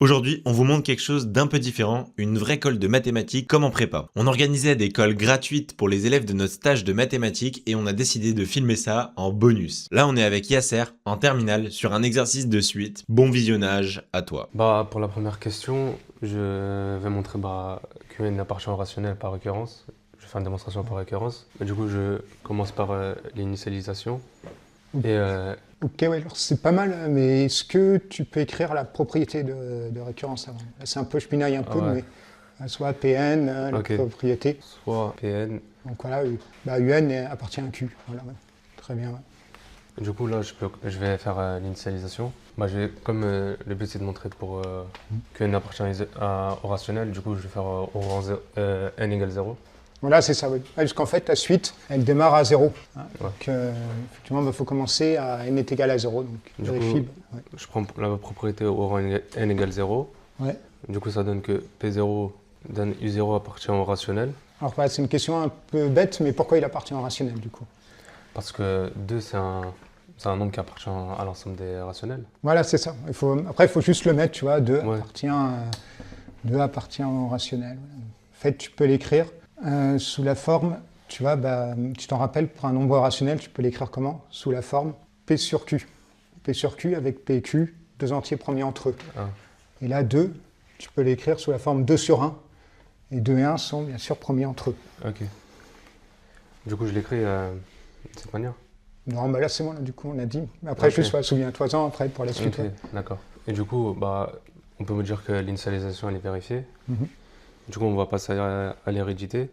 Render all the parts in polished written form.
Aujourd'hui, on vous montre quelque chose d'un peu différent, une vraie colle de mathématiques comme en prépa. On organisait des colles gratuites pour les élèves de notre stage de mathématiques et on a décidé de filmer ça en bonus. Là, on est avec Yasser, en terminale, sur un exercice de suite. Bon visionnage, à toi. Pour la première question, je vais montrer qu'une appartient au rationnel par récurrence. Je vais faire une démonstration par récurrence. Du coup, je commence par l'initialisation. Et Ok, ouais, alors c'est pas mal, mais est-ce que tu peux écrire la propriété de récurrence avant? Là, c'est un peu, je pinaille un peu, ouais. mais soit Pn, la Ok. propriété. Soit Pn. Donc voilà, Un appartient à Q. Voilà, ouais. Très bien. Ouais. Du coup, là, je vais faire l'initialisation. Comme le but, c'est de montrer pour qu'un appartient au rationnel, du coup, je vais faire au rang n égale 0. Voilà, c'est ça, oui. Parce qu'en fait, la suite, elle démarre à 0. Hein. Ouais. Donc, effectivement, il faut commencer à n est égal à 0. Donc, Du vérifie. coup, je prends la propriété au rang n égale 0. Ouais. Du coup, ça donne que P0 donne U0 appartient au rationnel. Alors, voilà, c'est une question un peu bête, mais pourquoi il appartient au rationnel, du coup? Parce que 2, c'est un nombre qui appartient à l'ensemble des rationnels. Voilà, c'est ça. Après, il faut juste le mettre, tu vois. 2 Ouais. appartient au rationnel. En fait, tu peux l'écrire sous la forme, tu vois, tu t'en rappelles, pour un nombre rationnel, tu peux l'écrire comment? Sous la forme P sur Q. P sur Q avec P et Q, deux entiers premiers entre eux. Ah. Et là, 2, tu peux l'écrire sous la forme 2 sur 1. Et 2 et 1 sont bien sûr premiers entre eux. Ok. Du coup, je l'écris de cette manière. Non, bah là, c'est bon, là, du coup, on a dit. Après, Ok. juste, souviens-toi-en après pour la suite. Ok, Ouais. d'accord. Et du coup, on peut me dire que l'initialisation, elle est vérifiée. Mhm. Du coup, on va passer à l'hérédité,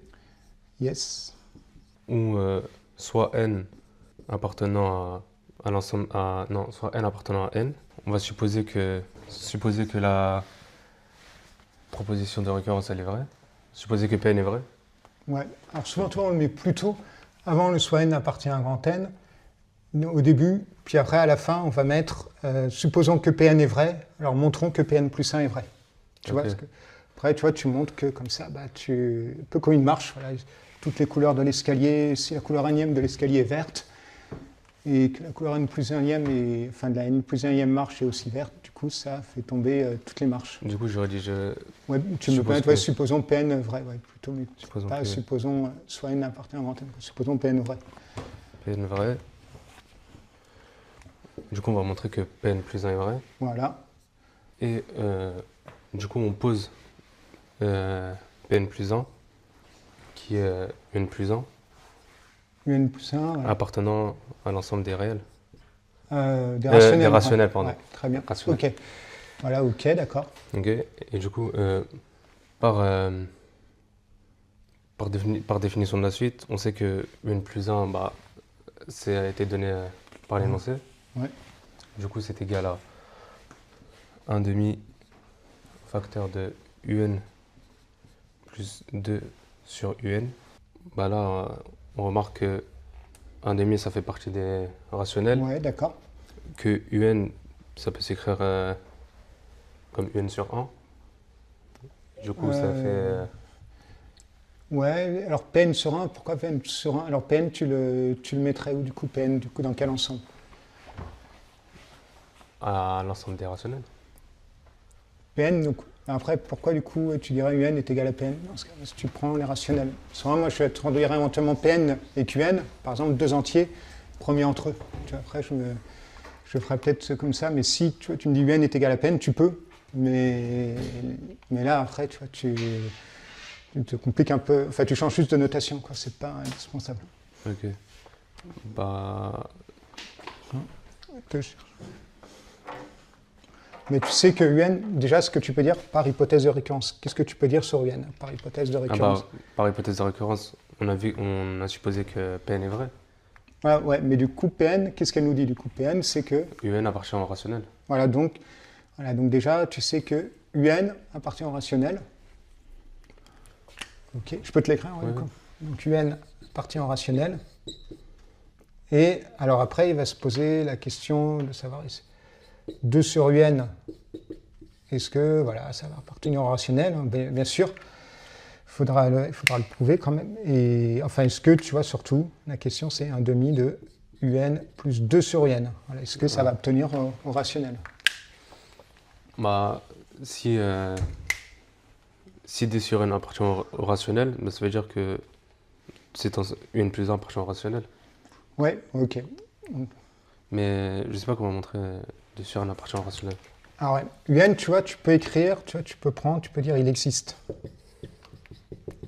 Yes. où soit n appartenant à l'ensemble, soit n appartenant à n. On va supposer que la proposition de récurrence, elle est vraie. Supposer que Pn est vrai. Ouais. Alors souvent, toi, on le met plutôt avant le soit n appartient à un grand n, au début, puis après, à la fin, on va mettre, supposons que Pn est vrai, alors montrons que Pn plus 1 est vrai. Tu vois, parce que, après, tu vois, tu montres que comme ça, un peu comme une marche, voilà, toutes les couleurs de l'escalier, si la couleur énième de l'escalier est verte, et que la couleur n plus 1e, enfin de la n plus 1e marche est aussi verte, du coup, ça fait tomber toutes les marches. Du coup, j'aurais dit Ouais, tu me permets, ouais, supposons Pn vrai, ouais, plutôt, mais supposons soit n appartient à un grand n, supposons Pn vrai. Pn vrai. Du coup, on va montrer que Pn plus 1 est vrai. Voilà. Et du coup, on pose Pn plus 1, qui est n plus 1, Un plus 1, voilà. appartenant à l'ensemble des réels. Des rationnels. Des rationnels, pardon. Ouais, très bien. Rationnels. Ok. Voilà, ok, d'accord. Ok. Et du coup, par définition de la suite, on sait que n plus 1, ça a été donné par l'énoncé. Ouais. Du coup, c'est égal à 1 demi facteur de un plus 2 sur un. Là, on remarque que 1 demi, ça fait partie des rationnels. Ouais, d'accord. Que un, ça peut s'écrire comme un sur 1. Du coup, ça fait... Ouais, alors Pn sur 1, pourquoi Pn sur 1? Alors Pn, tu le mettrais où du coup Pn, du coup dans quel ensemble? À l'ensemble des rationnels. Pn, donc après, pourquoi du coup tu dirais un est égal à Pn? Dans ce cas, si tu prends les rationnels. Sur 1, moi je traduirais éventuellement Pn et Qn, par exemple deux entiers, premiers entre eux. Tu vois, après, je ferais peut-être comme ça, mais si tu me dis un est égal à Pn, tu peux. Mais là, après, tu vois, tu te compliques un peu. Enfin, tu changes juste de notation, quoi. C'est pas indispensable. Ok. Mais tu sais que un, déjà, ce que tu peux dire par hypothèse de récurrence. Qu'est-ce que tu peux dire sur un par hypothèse de récurrence? Par hypothèse de récurrence, on a supposé que Pn est vrai. Ouais, mais du coup, Pn, qu'est-ce qu'elle nous dit? Du coup, Pn, c'est que... Un appartient au rationnel. Voilà, donc déjà, tu sais que un appartient au rationnel. Ok, je peux te l'écrire, ouais, d'accord. Donc un appartient au rationnel. Et alors après, il va se poser la question de savoir 2 sur un, est-ce que voilà, ça va appartenir au rationnel? Bien sûr, il faudra le prouver quand même. Et enfin, est-ce que, tu vois, surtout, la question c'est 1 demi de un plus 2 sur un. Voilà, est-ce que ça va obtenir au rationnel? si, si D sur N appartient au rationnel, bah, ça veut dire que c'est UN plus 1 appartient au rationnel. Ouais, ok. Mais je sais pas comment montrer D sur N appartient au rationnel. Alors ouais, UN, tu vois, tu peux écrire, tu vois, tu peux prendre, tu peux dire il existe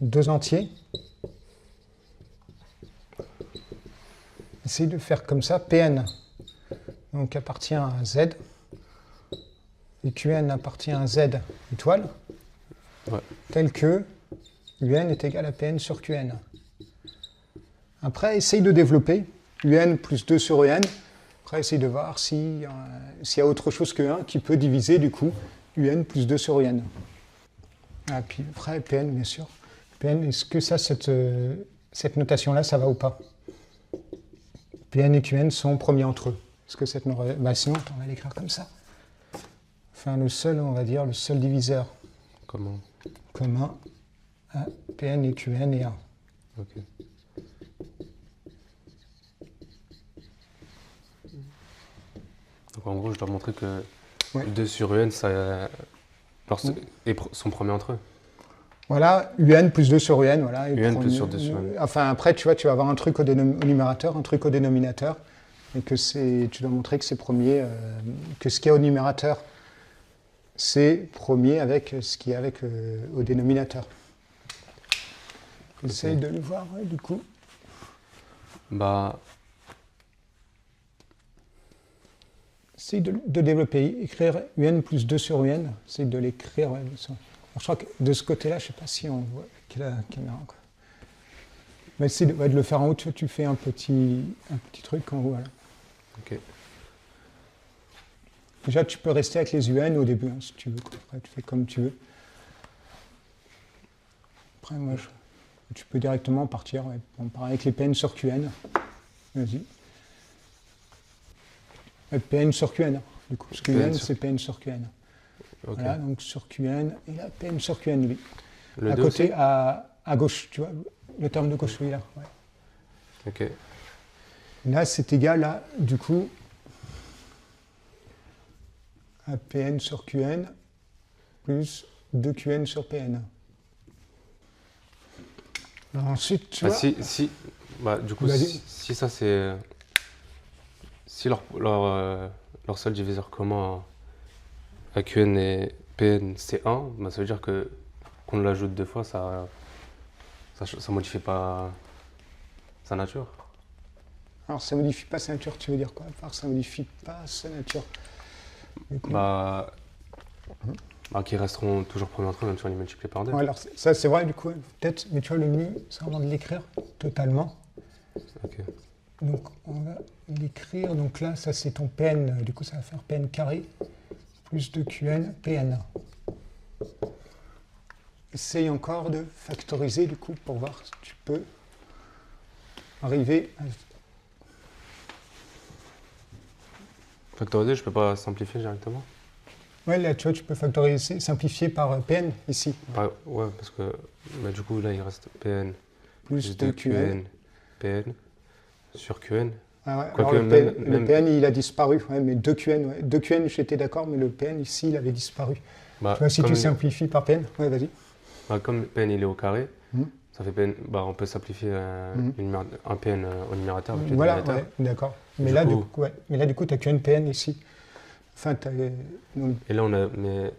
2 entiers. Essaye de faire comme ça, Pn donc appartient à Z, et Qn appartient à Z étoile, Ouais. tel que UN est égal à Pn sur Qn. Après, essaye de développer UN plus 2 sur UN. Après, essaye de voir s'il y a autre chose que 1 qui peut diviser du coup UN plus 2 sur UN. Ah, puis après, Pn, bien sûr. Pn, est-ce que ça, cette notation-là, ça va ou pas? Pn et Qn sont premiers entre eux. Est-ce que cette notation... Bah, sinon, on va l'écrire comme ça. Enfin, le seul, on va dire, le seul diviseur Comment? commun à Pn et Qn est 1. Ok. Donc en gros, je dois montrer que Ouais. 2 sur UN, ça, sont premiers entre eux. Voilà, UN plus 2 sur UN, voilà. UN plus sur 2 sur UN. Enfin, après, tu vois, tu vas avoir un truc au numérateur, un truc au dénominateur, et que tu dois montrer que c'est premier, que ce qu'il y a au numérateur, c'est premier avec ce qu'il y a au dénominateur. Essaye de le voir, ouais, du coup. Bah, Essaye de développer, écrire UN plus 2 sur UN, essaye de l'écrire. Ouais, je crois que de ce côté-là, je ne sais pas si on voit la caméra. Quoi. Mais essaye de le faire en haut, tu fais un petit truc en haut. Voilà. ok. Déjà, tu peux rester avec les UN au début, hein, si tu veux. Quoi. Après, tu fais comme tu veux. Après, moi, tu peux directement partir. Ouais. On part avec les PN sur QN. Vas-y. PN sur QN, du coup, parce que UN, c'est PN sur QN. Ok. Voilà, donc sur QN, et là, PN sur QN, lui. Le à 2 côté, aussi à gauche, tu vois, le terme de gauche, oui, là. Ouais. Ok. Là, c'est égal à, du coup, à PN sur QN plus 2QN sur PN. Alors ensuite, tu vois... si, bah, du coup, Vas-y. si ça c'est... Si leur seul diviseur commun à QN et PN c'est 1, bah, ça veut dire que qu'on l'ajoute 2 fois, ça modifie pas sa nature. Alors, ça modifie pas sa nature, tu veux dire quoi? Enfin, ça modifie pas sa nature. Du coup, Bah, qui resteront toujours premiers entre eux, même si on les multiplie par 2. ouais, alors, ça, c'est vrai, du coup, peut-être, mais tu vois, le mieux, c'est vraiment de l'écrire totalement. Ok. Donc, on va l'écrire. Donc là, ça, c'est ton PN. Du coup, ça va faire PN carré plus 2QN PN. Essaye encore de factoriser, du coup, pour voir si tu peux arriver à... Factoriser, je peux pas simplifier directement? Ouais, là, tu vois, tu peux factoriser, simplifier par PN, ici. Ouais, parce que bah, du coup, là, il reste PN Plus plus 2QN. 2QN PN sur QN. Ah ouais, Quoique alors le même- PN, il a disparu, ouais, mais 2QN, ouais. 2QN, j'étais d'accord, mais le PN, ici, il avait disparu. Bah, Tu vois, si comme, tu simplifies par PN, ouais, vas-y. bah, comme PN il est au carré, Mhm. ça fait PN, bah, on peut simplifier un PN au numérateur avec le Voilà, dénominateur. ouais, d'accord. Mais Du là, coup- du coup, tu as QN PN ici. Enfin, donc, Et là, on a. Mais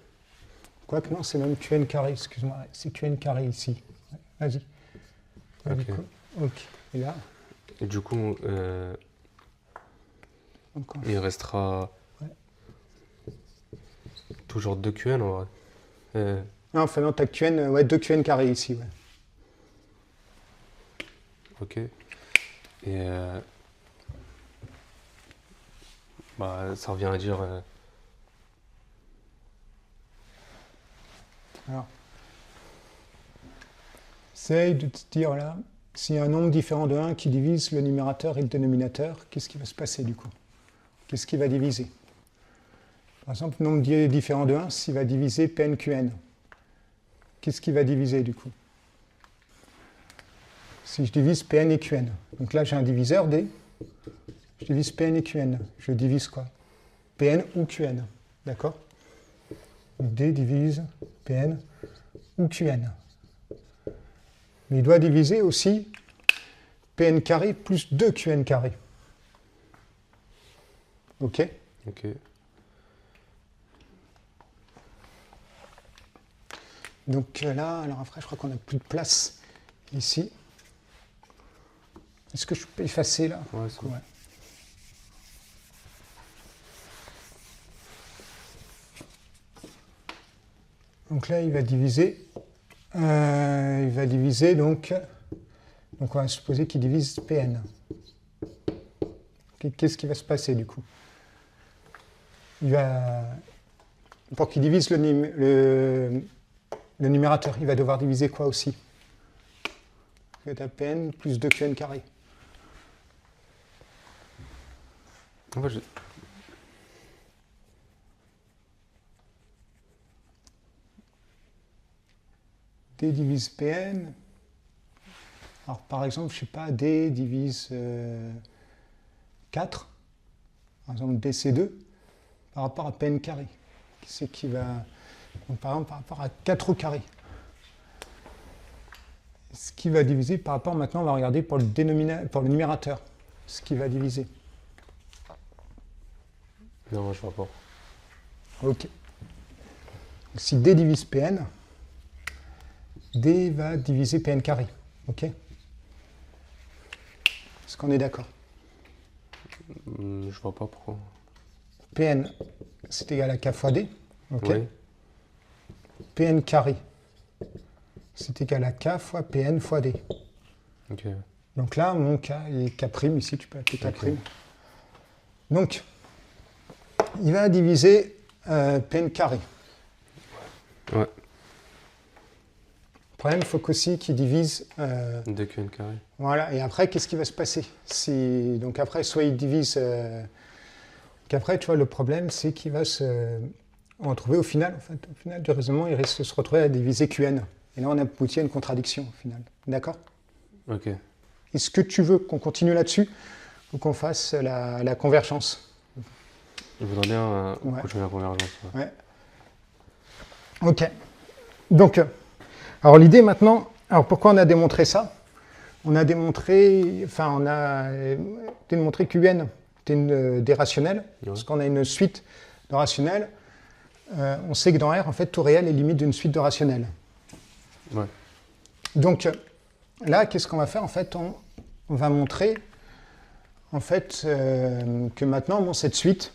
quoique non, c'est même QN carré, excuse-moi. C'est QN carré ici. Ouais, vas-y. Ouais, du Ok. coup, ok. Et là, et du coup, encore. il restera Ouais. toujours 2 QN en vrai. Non, enfin, non, tu as QN, ouais, 2 QN carré ici. Ouais. Ok. Et bah, ça revient à dire. Alors, essaye de te dire là, s'il y a un nombre différent de 1 qui divise le numérateur et le dénominateur, qu'est-ce qui va se passer du coup? Qu'est-ce qui va diviser? Par exemple, le nombre différent de 1, s'il va diviser PNQN, qu'est-ce qui va diviser du coup? Si je divise PN et QN, donc là j'ai un diviseur D, je divise PN et QN, je divise quoi? PN ou QN, d'accord? D divise Pn ou Qn. Mais il doit diviser aussi Pn carré plus 2Qn carré. OK? Ok. Donc là, alors après, je crois qu'on n'a plus de place ici. Est-ce que je peux effacer là? Ouais, c'est bon. Ouais. Donc là, il va diviser. Donc on va supposer qu'il divise Pn. Qu'est-ce qui va se passer du coup? Pour qu'il divise le numérateur, il va devoir diviser quoi aussi? Il va Pn plus 2Qn carré. En fait, D divise Pn. Alors par exemple, je ne sais pas, D divise 4. Par exemple, dc2 par rapport à Pn carré. C'est qui va. Donc, par exemple, par rapport à 4 au carré. Ce qui va diviser par rapport, maintenant, on va regarder pour le numérateur. Ce qui va diviser. non, je vois pas. Ok. Si D divise Pn, D va diviser Pn carré. Ok? Est-ce qu'on est d'accord? Je vois pas pourquoi. Pn, c'est égal à K fois D. Ok? Oui. Pn carré, c'est égal à K fois Pn fois D. Ok. Donc là, mon K est K', ici tu peux appeler K'. Ok. Donc, il va diviser Pn carré. Ouais. Le problème, il faut qu'aussi qu'il divise... 2Qn carré. voilà, et après, qu'est-ce qui va se passer? Donc après, soit il divise... qu'après, tu vois, le problème, c'est qu'il va se retrouver au final du raisonnement, il risque de se retrouver à diviser Qn. Et là, on aboutit à une contradiction, au final. D'accord? Ok. Est-ce que tu veux qu'on continue là-dessus ou qu'on fasse la convergence? Je voudrais bien Ouais. continuer la convergence. Ouais. Ouais. Ok. Donc, alors l'idée maintenant, alors pourquoi on a démontré ça? On a démontré qu'Un est des rationnels, parce qu'on a une suite de rationnels. On sait que dans R, en fait, tout réel est limite d'une suite de rationnels. Ouais. Donc là, qu'est-ce qu'on va faire? En fait, on va montrer en fait, que maintenant, bon, cette suite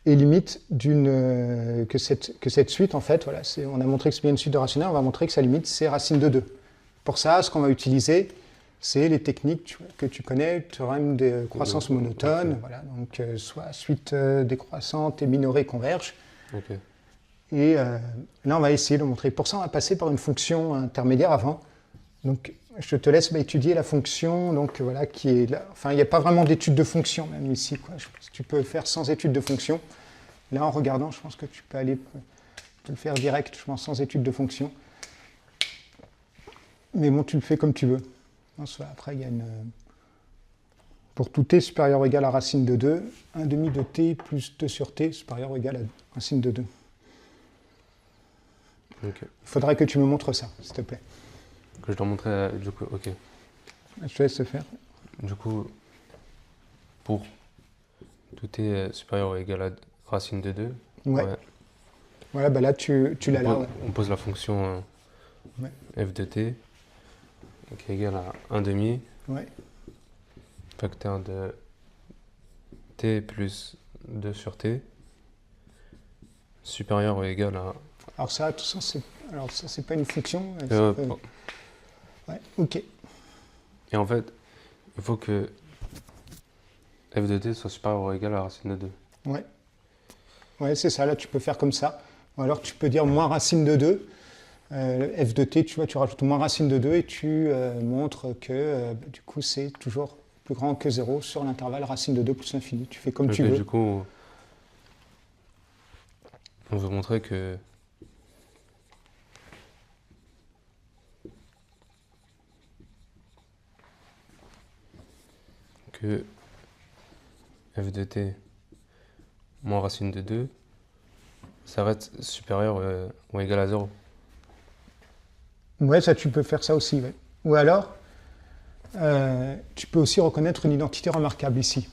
est limite d'une... que cette suite, en fait, voilà, on a montré que c'est bien une suite de rationnels, on va montrer que sa limite, c'est racine de 2. Pour ça, ce qu'on va utiliser, c'est les techniques que tu connais, théorème de croissance monotone, Okay. voilà, donc soit suite décroissante et minorée converge. Ok. Et là, on va essayer de montrer. Pour ça, on va passer par une fonction intermédiaire avant. Donc, je te laisse étudier la fonction, donc voilà, qui est là. Enfin, il n'y a pas vraiment d'étude de fonction, même ici, quoi. Je pense que tu peux faire sans étude de fonction. Là, en regardant, je pense que tu peux aller te le faire direct, je pense, sans étude de fonction. Mais bon, tu le fais comme tu veux. Après, il y a une... Pour tout t supérieur ou égal à racine de 2, 1 demi de t plus 2 sur t supérieur ou égal à racine de 2. Ok. Il faudrait que tu me montres ça, s'il te plaît. Que je dois montrer, du coup, ok. Je te laisse le faire. Du coup, pour tout est supérieur ou égal à racine de 2, Ouais. Voilà, bah là, tu l'as là. Ouais. on pose la fonction Ouais. f de t qui est égale à 1 demi Ouais. facteur de t plus 2 sur t supérieur ou égal à... Alors ça, tout ça, c'est pas une fonction. bon. Ouais, ok. Et en fait, il faut que f de t soit supérieur ou égal à racine de 2. Ouais. Ouais, c'est ça. Là, tu peux faire comme ça. Ou alors, tu peux dire moins racine de 2. F de t, tu vois, tu rajoutes moins racine de 2 et tu montres que, du coup, c'est toujours plus grand que 0 sur l'intervalle racine de 2 plus l'infini. Tu fais comme tu veux. Du coup, on veut montrer que f de t moins racine de 2 ça reste supérieur ou égal à 0. Ouais, ça, tu peux faire ça aussi. Ouais. Ou alors, tu peux aussi reconnaître une identité remarquable ici.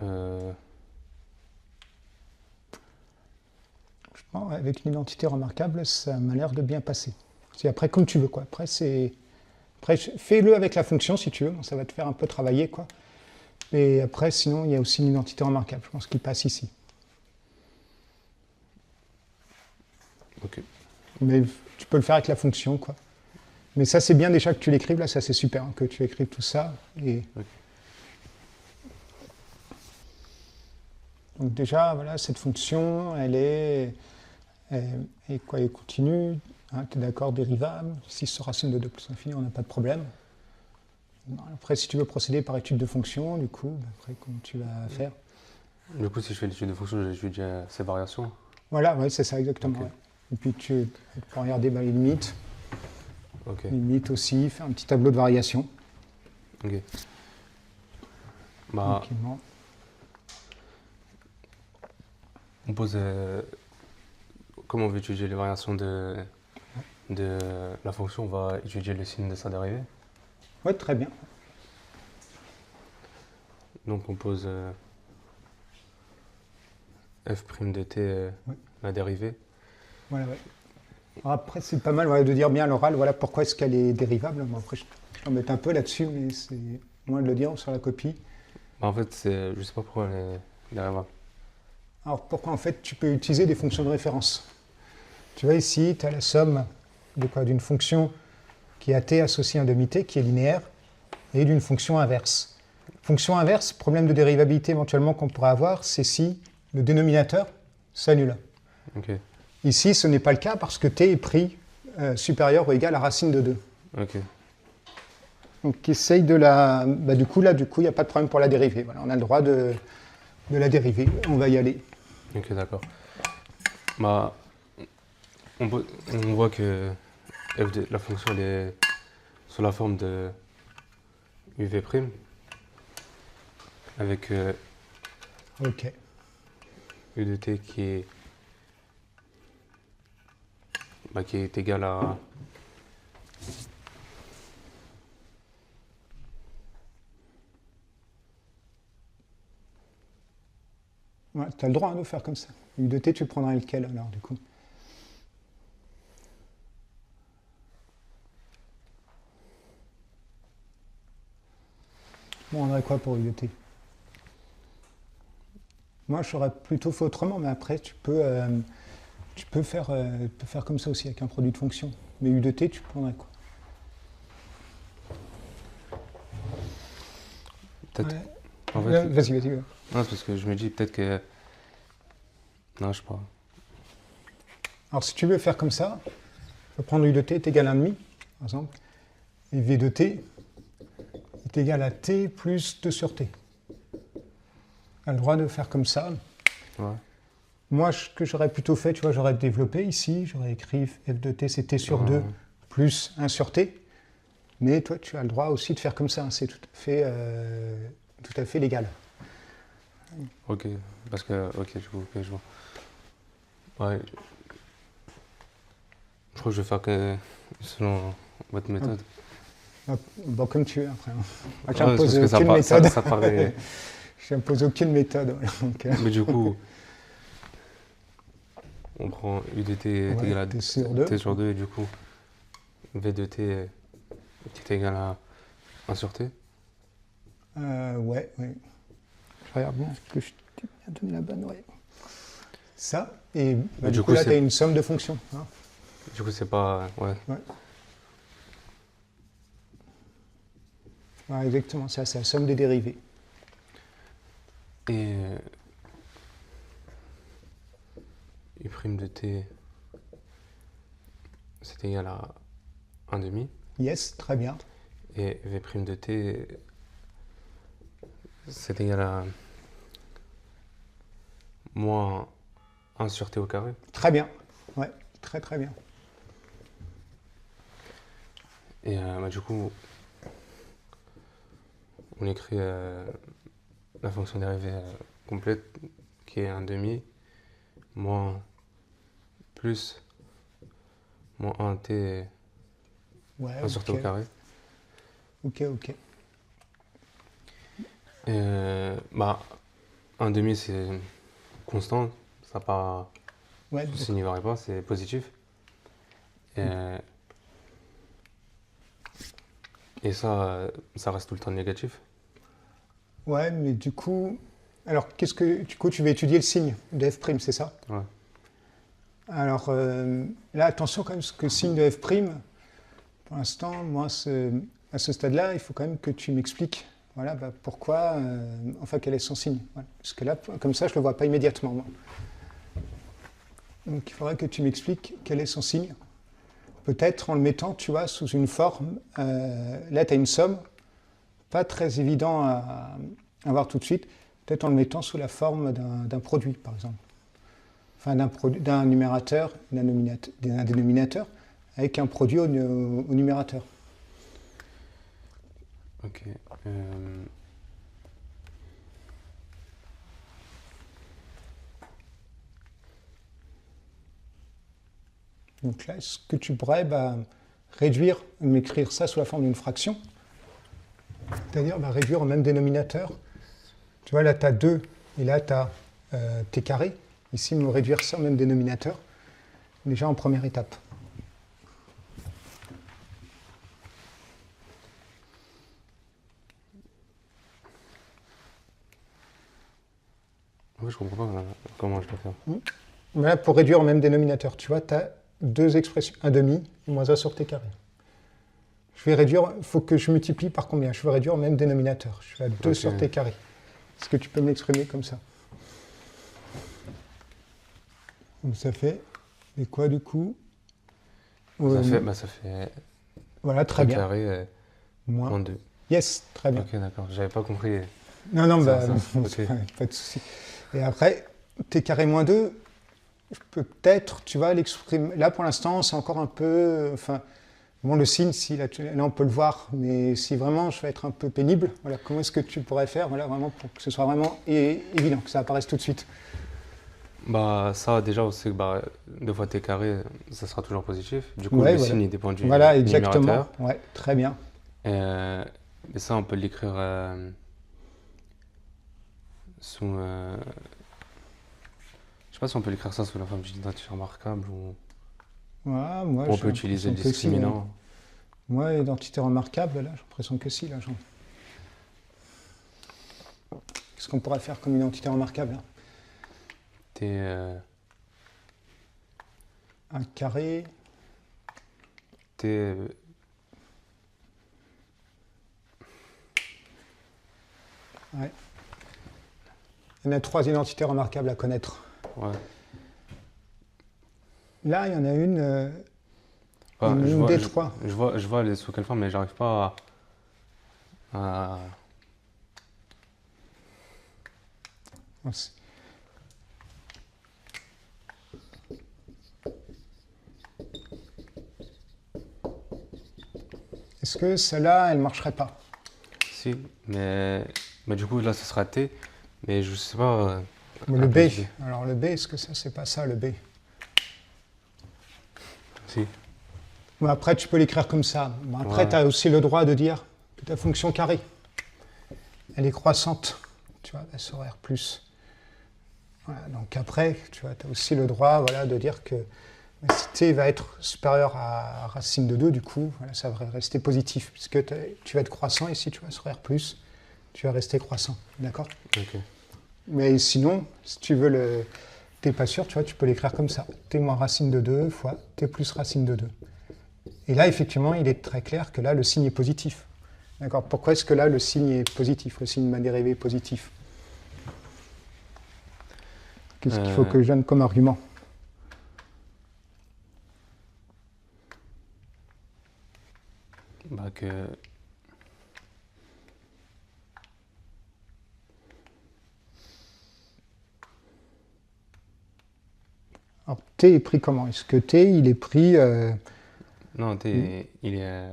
Euh, Je pense, avec une identité remarquable, ça m'a l'air de bien passer. C'est après comme tu veux, quoi. Après, fais-le avec la fonction si tu veux. Ça va te faire un peu travailler, quoi. Et après, sinon, il y a aussi une identité remarquable. Je pense qu'il passe ici. ok. Mais tu peux le faire avec la fonction, quoi. Mais ça, c'est bien déjà que tu l'écrives. Là, ça, c'est super, hein, que tu écrives tout ça. Et... Ok. Donc déjà, voilà, cette fonction, elle est quoi, elle continue. Hein, tu es d'accord, dérivable. Si ce racine de 2 plus infini, on n'a pas de problème. Bon, après, si tu veux procéder par étude de fonction, du coup, après, comment tu vas faire? Du coup, si je fais l'étude de fonction, j'étudie ces variations. Voilà, ouais, c'est ça exactement. Ok. Ouais. Et puis tu peux regarder les limites. Ok. Les limites aussi, faire un petit tableau de variation. Ok. Bah, Tranquillement. on pose. Comme on veut étudier les variations de la fonction, on va étudier le signe de sa dérivée. Ouais, très bien. Donc on pose f' de t, Ouais. la dérivée. Voilà, ouais. Alors après, c'est pas mal, ouais, de dire bien à l'oral, voilà pourquoi est-ce qu'elle est dérivable. Bon, après, je t'embête un peu là-dessus, mais c'est moins de le dire sur la copie. Bah, en fait, je sais pas pourquoi elle est dérivable. Alors pourquoi en fait tu peux utiliser des fonctions de référence. Tu vois ici, tu as la somme de quoi? D'une fonction qui est à t associée à un demi-t, qui est linéaire, et d'une fonction inverse. Fonction inverse, problème de dérivabilité éventuellement qu'on pourrait avoir, c'est si le dénominateur s'annule. Ok. Ici, ce n'est pas le cas parce que t est pris supérieur ou égal à racine de 2. Ok. Donc essaye de la... Bah, du coup, il n'y a pas de problème pour la dériver. Voilà, on a le droit de la dériver. On va y aller. Ok, d'accord. Bah, on voit que la fonction elle est sous la forme de uv' avec Ok. u de t qui est égal à Ouais, tu as le droit de faire comme ça. U de t, tu prendrais lequel alors du coup? Bon, on aurait quoi pour U de t? Moi, j'aurais plutôt fait autrement, mais après, tu peux faire comme ça aussi avec un produit de fonction. Mais U de t, tu prendrais quoi? peut-être. Ouais. En fait, Vas-y, vas-y. Ouais. non, c'est parce que je me dis peut-être que. Non, je sais pas. Alors, si tu veux faire comme ça, tu peux prendre U de t est égal à 1,5, par exemple, et V de t est égal à t plus 2 sur t. Tu as le droit de faire comme ça. Ouais. Moi, ce que j'aurais plutôt fait, tu vois, j'aurais développé ici, j'aurais écrit f de t, c'est t sur 2 plus 1 sur t. Mais toi, tu as le droit aussi de faire comme ça, hein, c'est tout à fait légal. Ok, parce que. Ok, je vois. Ouais. Je crois que je vais faire que selon votre méthode. Bon, comme tu veux après. Moi, Ouais, j'impose parce que aucune méthode. ça paraît. J'impose aucune méthode. Voilà, donc, Mais du coup, on prend u de t est ouais, égal à t sur 2. t sur 2 et du coup, v de t qui est égal à 1 sur t. Ouais. Je regarde bien, est-ce que je t'ai bien donné la bonne? Ouais. Ça, et bah, du coup là, tu as une somme de fonctions. Hein. Du coup, c'est pas. Ouais. Ouais, exactement, c'est la somme des dérivés. Et u' de t, c'est égal à 1,5. Yes, très bien. Et v' de t, c'est égal à moins 1 sur t au carré. Très bien. Ouais, très très bien. Et bah, du coup, on écrit la fonction dérivée complète qui est 1/2 moins plus moins 1t Ouais, 1 sur t au carré. Ok, ok. Bah, 1/2 c'est constant, ça pas, Ouais, le signe ne varie pas, c'est positif. Et ça reste tout le temps négatif. ouais, mais du coup, alors du coup, tu vas étudier le signe de f', c'est ça? Ouais. Alors là, attention quand même, parce que le signe de f', pour l'instant, moi, à ce stade-là, il faut quand même que tu m'expliques, voilà, bah, pourquoi, enfin, quel est son signe. Voilà. Parce que là, comme ça, je ne le vois pas immédiatement, moi. Donc, il faudrait que tu m'expliques quel est son signe. Peut-être en le mettant, tu vois, sous une forme. Là, tu as une somme, pas très évident à voir tout de suite. Peut-être en le mettant sous la forme d'un produit, par exemple. Enfin, d'un numérateur, d'un dénominateur, avec un produit au numérateur. Ok. Donc là, est-ce que tu pourrais m'écrire ça sous la forme d'une fraction? C'est-à-dire réduire au même dénominateur. Tu vois, là, tu as 2, et là, tu as t carré. Ici, me réduire ça au même dénominateur, déjà en première étape. En fait, je comprends pas comment je dois faire. Là, pour réduire au même dénominateur, tu vois, tu as deux expressions, 1/2 moins 1 sur t carré. Je vais réduire, il faut que je multiplie par combien? Je vais réduire au même dénominateur. Je suis à 2 sur t carré. Est-ce que tu peux m'exprimer comme ça? Donc ça fait, et quoi du coup? Ça fait voilà, très t bien. carré moins 2. Yes, très bien. Ok, d'accord, j'avais pas compris. Non, Ok. pas de souci. Et après, t carré moins 2, je peux peut-être, tu vois, l'exprimer. Là, pour l'instant, c'est encore un peu. Enfin, bon, le signe, si, là, on peut le voir, mais si vraiment je vais être un peu pénible, voilà, comment est-ce que tu pourrais faire, voilà, vraiment, pour que ce soit vraiment évident, que ça apparaisse tout de suite? Bah, ça, déjà, on sait que 2 fois t carré, ça sera toujours positif. Du coup, Ouais, le voilà. signe, il dépend du Voilà, exactement. numérateur. Ouais, très bien. Et ça, on peut l'écrire sous. Je sais pas si on peut l'écrire ça sous la forme d'une identité remarquable ou Ouais, moi, on j'ai peut utiliser le l'impression que si, discriminant. moi, identité remarquable, là, j'ai l'impression que si, là, Qu'est-ce qu'on pourrait faire comme identité remarquable, là? Un carré. T. Ouais. Il y en a 3 identités remarquables à connaître. Ouais. Là, il y en a une, Je une vois, des je, 3. je vois sous quelle forme, mais j'arrive pas à. Est-ce que celle-là, elle ne marcherait pas? Si, mais du coup, là, ce sera T, mais je sais pas. Le B. Alors le B, est-ce que ça, c'est pas ça, le B? Si. Bon, après, tu peux l'écrire comme ça. Bon, après, Ouais. tu as aussi le droit de dire que ta fonction carrée, elle est croissante. Tu vois, elle sera R+. Voilà, donc après, tu vois, as aussi le droit, voilà, de dire que si t va être supérieur à racine de 2, du coup, voilà, ça va rester positif, puisque tu vas être croissant ici, tu vas sur R+, tu vas rester croissant, d'accord? Ok. Mais sinon, si tu veux t'es pas sûr, tu vois, tu peux l'écrire comme ça. T moins racine de 2 fois t plus racine de 2. Et là, effectivement, il est très clair que là, le signe est positif. D'accord? Pourquoi est-ce que là, le signe est positif, le signe de ma dérivée est positif? Qu'est-ce qu'il faut que je donne comme argument? Que. Alors, t est pris comment? Est-ce que t, il est pris... Non, T, il est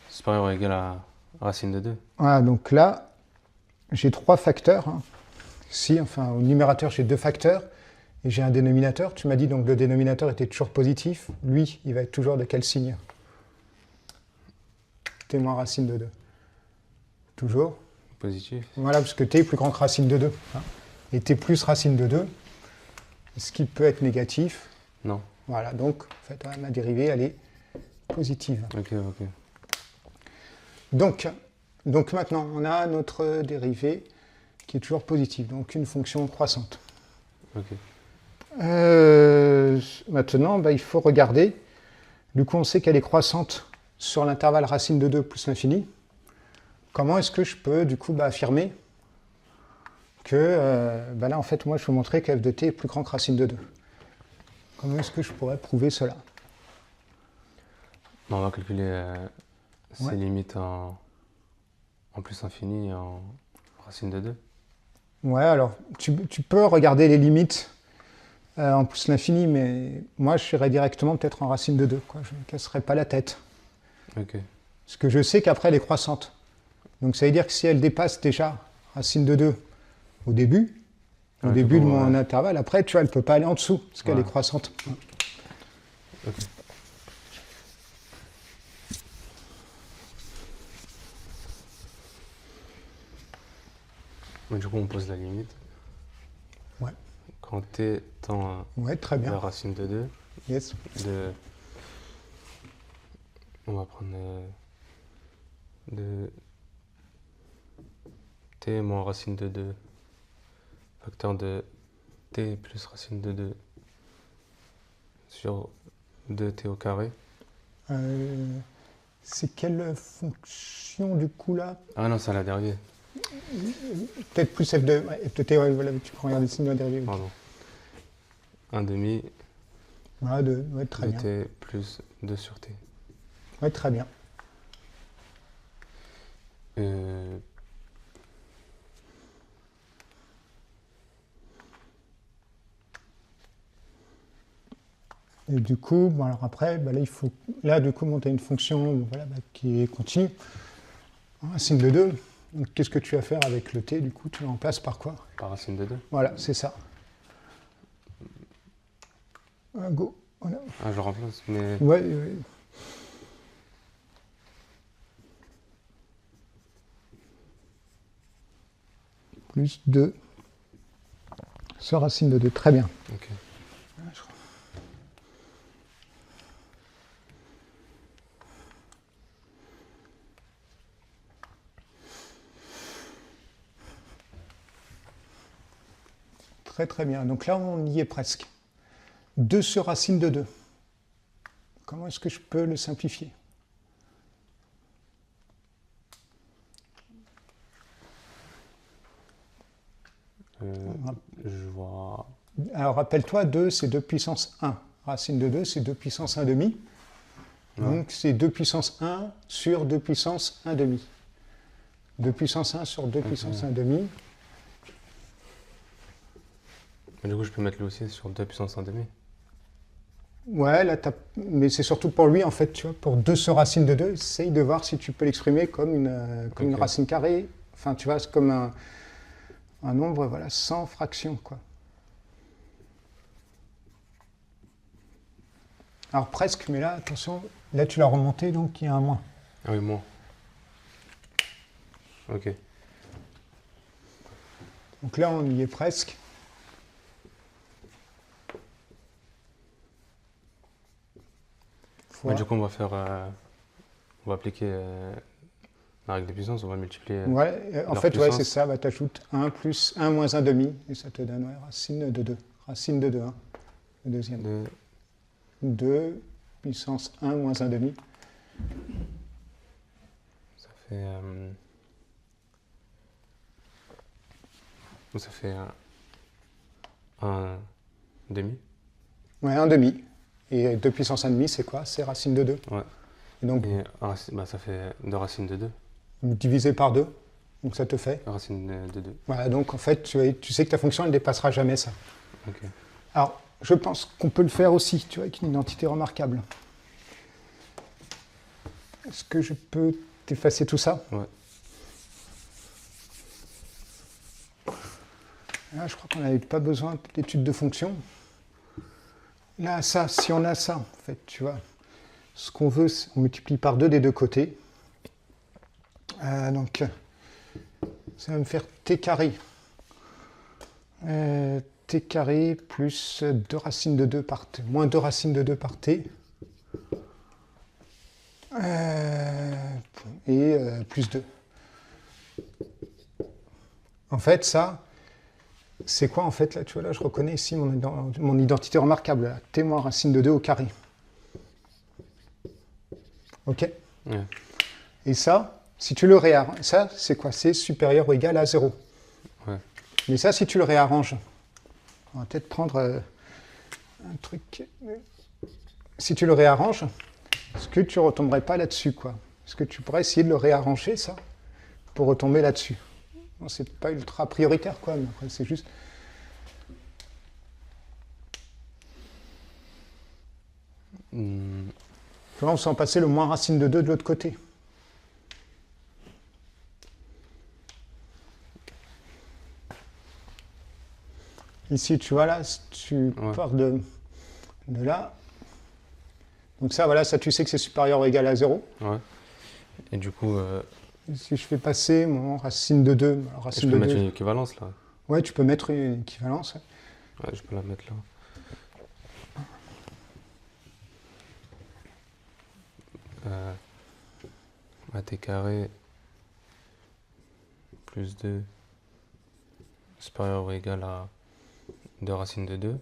supérieur ou égal à racine de 2. Voilà, donc là, j'ai 3 facteurs, hein, Si, enfin, au numérateur, j'ai 2 facteurs et j'ai un dénominateur. Tu m'as dit donc le dénominateur était toujours positif. Lui, il va être toujours de quel signe? T moins racine de 2. Toujours. Positif. Voilà, parce que t est plus grand que racine de 2. Hein. Et t plus racine de 2, est-ce qu'il peut être négatif? Non. Voilà, donc en fait, ma dérivée, elle est positive. Ok, ok. Donc maintenant, on a notre dérivée qui est toujours positive, donc une fonction croissante. Ok. Maintenant, bah, il faut regarder. Du coup, on sait qu'elle est croissante sur l'intervalle racine de 2 plus l'infini. Comment est-ce que je peux, du coup, affirmer que, là, en fait, moi, je veux montrer que f de t est plus grand que racine de 2. Comment est-ce que je pourrais prouver cela? On va calculer ces Ouais. limites en plus infini et en racine de 2. Ouais, alors, tu peux regarder les limites en plus l'infini, mais moi, je irais directement peut-être en racine de 2. Quoi. Je ne me casserais pas la tête. Ok. Parce que je sais qu'après, elle est croissante. Donc, ça veut dire que si elle dépasse déjà racine de 2 au début Ouais, de coup, mon ouais. intervalle, après, tu vois, elle ne peut pas aller en dessous, parce qu'elle Ouais. est croissante. Ok. Mais du coup, on pose la limite. Ouais. Quand t tend Ouais, très à bien. la racine de 2, Yes. on va prendre de t moins racine de 2, facteur de t plus racine de 2 sur 2t au carré. C'est quelle fonction, du coup, là? Ah non, c'est à la dérivée, Peut-être plus f de, ouais, f de t, ouais, voilà, tu peux regarder le signe de la dérivée. pardon. 1 demi Voilà, ouais, très de bien. t plus 2 sur t. Ouais, très bien. Et du coup, bon, alors après, là, il faut du coup, monter une fonction voilà, qui est continue, racine de 2. Donc, qu'est-ce que tu vas faire avec le t? Du coup, tu le remplaces par quoi? Par racine de 2. Voilà, c'est ça. Go. Voilà. Ah, je remplace, mais Ouais, plus 2 sur racine de 2. Très bien. ok. Très très bien. Donc là, on y est presque. 2 sur racine de 2. Comment est-ce que je peux le simplifier? Je vois. Alors rappelle-toi, 2 c'est 2 puissance 1. Racine de 2 c'est 2 puissance 1 demi. Donc c'est 2 puissance 1 sur 2 puissance 1 demi. 2 puissance 1 sur 2 puissance 1 demi. Mais du coup, je peux mettre lui aussi sur 2 puissance 1 demi. Ouais, là, mais c'est surtout pour lui, en fait, tu vois, pour 2 sur racine de 2, essaye de voir si tu peux l'exprimer comme une Ok. racine carrée. Enfin, tu vois, c'est comme un nombre, voilà, sans fraction, quoi. Alors presque, mais là, attention, là, tu l'as remonté, donc il y a un moins. Ah oui, moins. Ok. Donc là, on y est presque. Mais du coup, on va faire. On va appliquer la règle des puissances, on va multiplier. Ouais, en leur fait, ouais, puissance. c'est ça, bah, tu ajoutes 1 plus 1 moins 1 demi, et ça te donne racine de 2. Racine de 2, hein, le deuxième. De... 2 puissance 1 moins 1 demi. Ça fait. Ça fait 1 demi. Ouais, 1 demi. Et 2 puissance 1 demi, c'est quoi? C'est racine de 2. Ouais. Et donc, Et ça fait 2 racines de 2. divisé par 2, donc ça te fait. Racine de 2. Voilà, donc en fait, tu sais que ta fonction, elle ne dépassera jamais ça. Ok. Alors, je pense qu'on peut le faire aussi, tu vois, avec une identité remarquable. Est-ce que je peux t'effacer tout ça? Ouais. Là, je crois qu'on n'avait pas besoin d'études de fonction. Là, ça, si on a ça, en fait, tu vois, ce qu'on veut, on multiplie par 2 des deux côtés. Donc, ça va me faire t carré. T carré plus 2 racines de 2 par t, moins 2 racines de 2 par t. Et plus 2. En fait, ça, c'est quoi en fait là? Tu vois, là, je reconnais ici mon identité remarquable. Là. T moins racine de 2 au carré. Ok? Ouais. Et ça, si tu le réarranges, ça, c'est quoi? C'est supérieur ou égal à 0. Ouais. Mais ça, si tu le réarranges, on va peut-être prendre un truc. Si tu le réarranges, est-ce que tu ne retomberais pas là-dessus, quoi? Est-ce que tu pourrais essayer de le réarranger, ça, pour retomber là-dessus? Bon, c'est pas ultra prioritaire, quoi, mais après, c'est juste... Tu vois, on sent passer le moins racine de 2 de l'autre côté. Ici, tu vois, là, tu pars de là. Donc ça, voilà, ça, tu sais que c'est supérieur ou égal à 0. Ouais. Et du coup, Si je fais passer mon racine de 2, alors racine je peux de mettre 2. une équivalence là. Ouais, tu peux mettre une équivalence. Ouais, je peux la mettre là. T carré plus 2 supérieur ou égal à 2 racines de 2.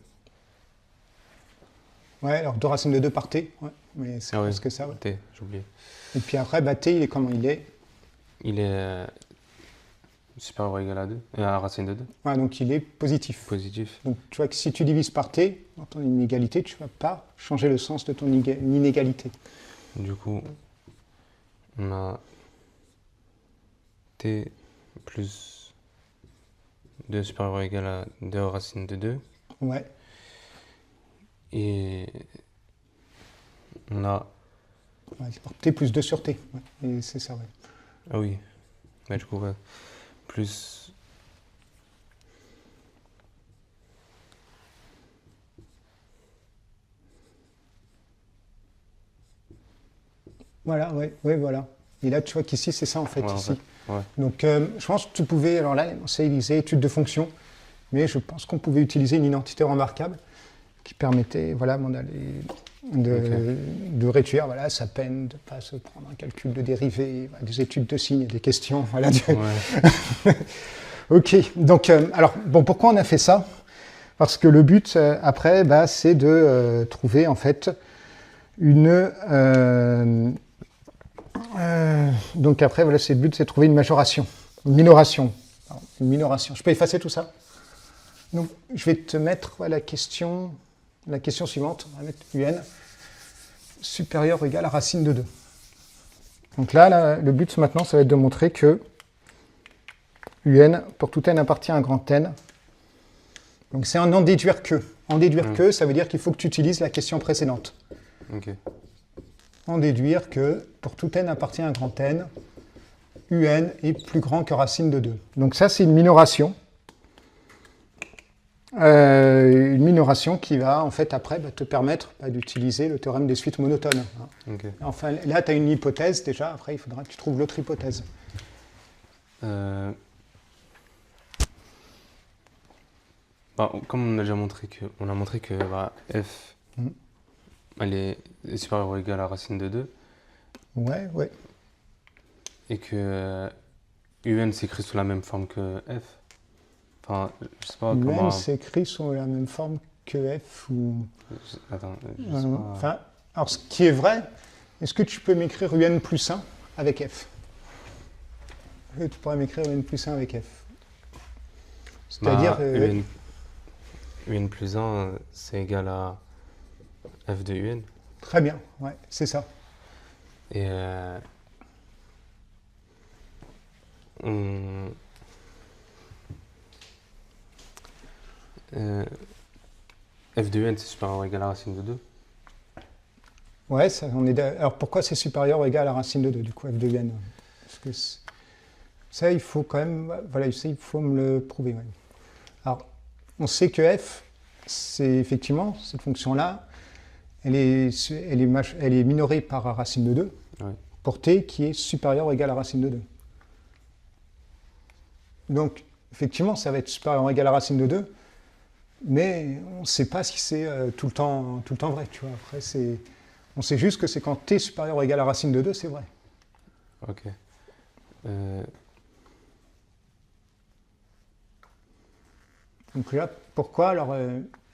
Ouais, alors 2 racines de 2 par t, ouais, mais c'est presque que ça. Ouais. T, j'ai oublié. Et puis après, bah, t, il est comment? Il est supérieur ou égal à 2, à racine de 2. Ouais, donc il est positif. Positif. Donc tu vois que si tu divises par t, dans ton inégalité, tu ne vas pas changer le sens de ton inégalité. Du coup, on a t plus 2 supérieur ou égal à 2 racine de 2. Ouais. Et on a... Ouais, t plus 2 sur t. Ouais, et c'est ça, ouais. Ah oui. Mais du coup, ouais. Plus... Voilà, ouais, ouais, voilà. Et là, tu vois qu'ici, c'est ça, en fait, Ouais, ici. en fait, ouais. Donc, je pense que tu pouvais... Alors là, on sait utiliser études de fonction, mais je pense qu'on pouvait utiliser une identité remarquable qui permettait, voilà, de réduire, voilà, sa peine de ne pas se prendre un calcul de dérivée, des études de signes, des questions, voilà. Ouais. Ok, donc, alors, bon, pourquoi on a fait ça? Parce que le but, après, bah, c'est de trouver, en fait, une... donc après, voilà, c'est le but, c'est de trouver une majoration, une minoration. Alors, une minoration. Je peux effacer tout ça? Donc, je vais te mettre la question suivante. On va mettre un supérieur ou égal à racine de 2. Donc là, le but maintenant, ça va être de montrer que un, pour tout n appartient à un grand n. Donc c'est un en déduire que. En déduire que, ça veut dire qu'il faut que tu utilises la question précédente. Ok. En déduire que pour tout n appartient à un grand n, un est plus grand que racine de 2. Donc ça, c'est une minoration. Une minoration qui va, en fait, après, te permettre d'utiliser le théorème des suites monotones. Hein. Okay. Enfin, là, tu as une hypothèse, déjà. Après, il faudra que tu trouves l'autre hypothèse. Comme on a déjà montré que, f, elle est supérieure ou égale à racine de 2. Ouais, ouais. Et que un s'écrit sous la même forme que f. Enfin, je sais pas comment... UN s'écrit sous la même forme que f ou... Attends, je sais pas... Enfin, alors, ce qui est vrai, est-ce que tu peux m'écrire un plus 1 avec f? Tu pourrais m'écrire un plus 1 avec f. C'est-à-dire... un plus 1, c'est égal à f de un. Très bien, ouais, c'est ça. Et f de un, c'est supérieur ou égal à racine de 2. Ouais, ça, alors pourquoi c'est supérieur ou égal à racine de 2, du coup, f de n? Parce que ça, il faut quand même... Voilà, il faut me le prouver. Ouais. Alors, on sait que f, c'est effectivement cette fonction-là, elle est minorée par la racine de 2, Ouais. pour t qui est supérieur ou égal à racine de 2. Donc, effectivement, ça va être supérieur ou égal à racine de 2, mais on ne sait pas si c'est tout le temps vrai. Tu vois. Après, on sait juste que c'est quand t supérieur ou égal à racine de 2, c'est vrai. Ok. Donc là, pourquoi alors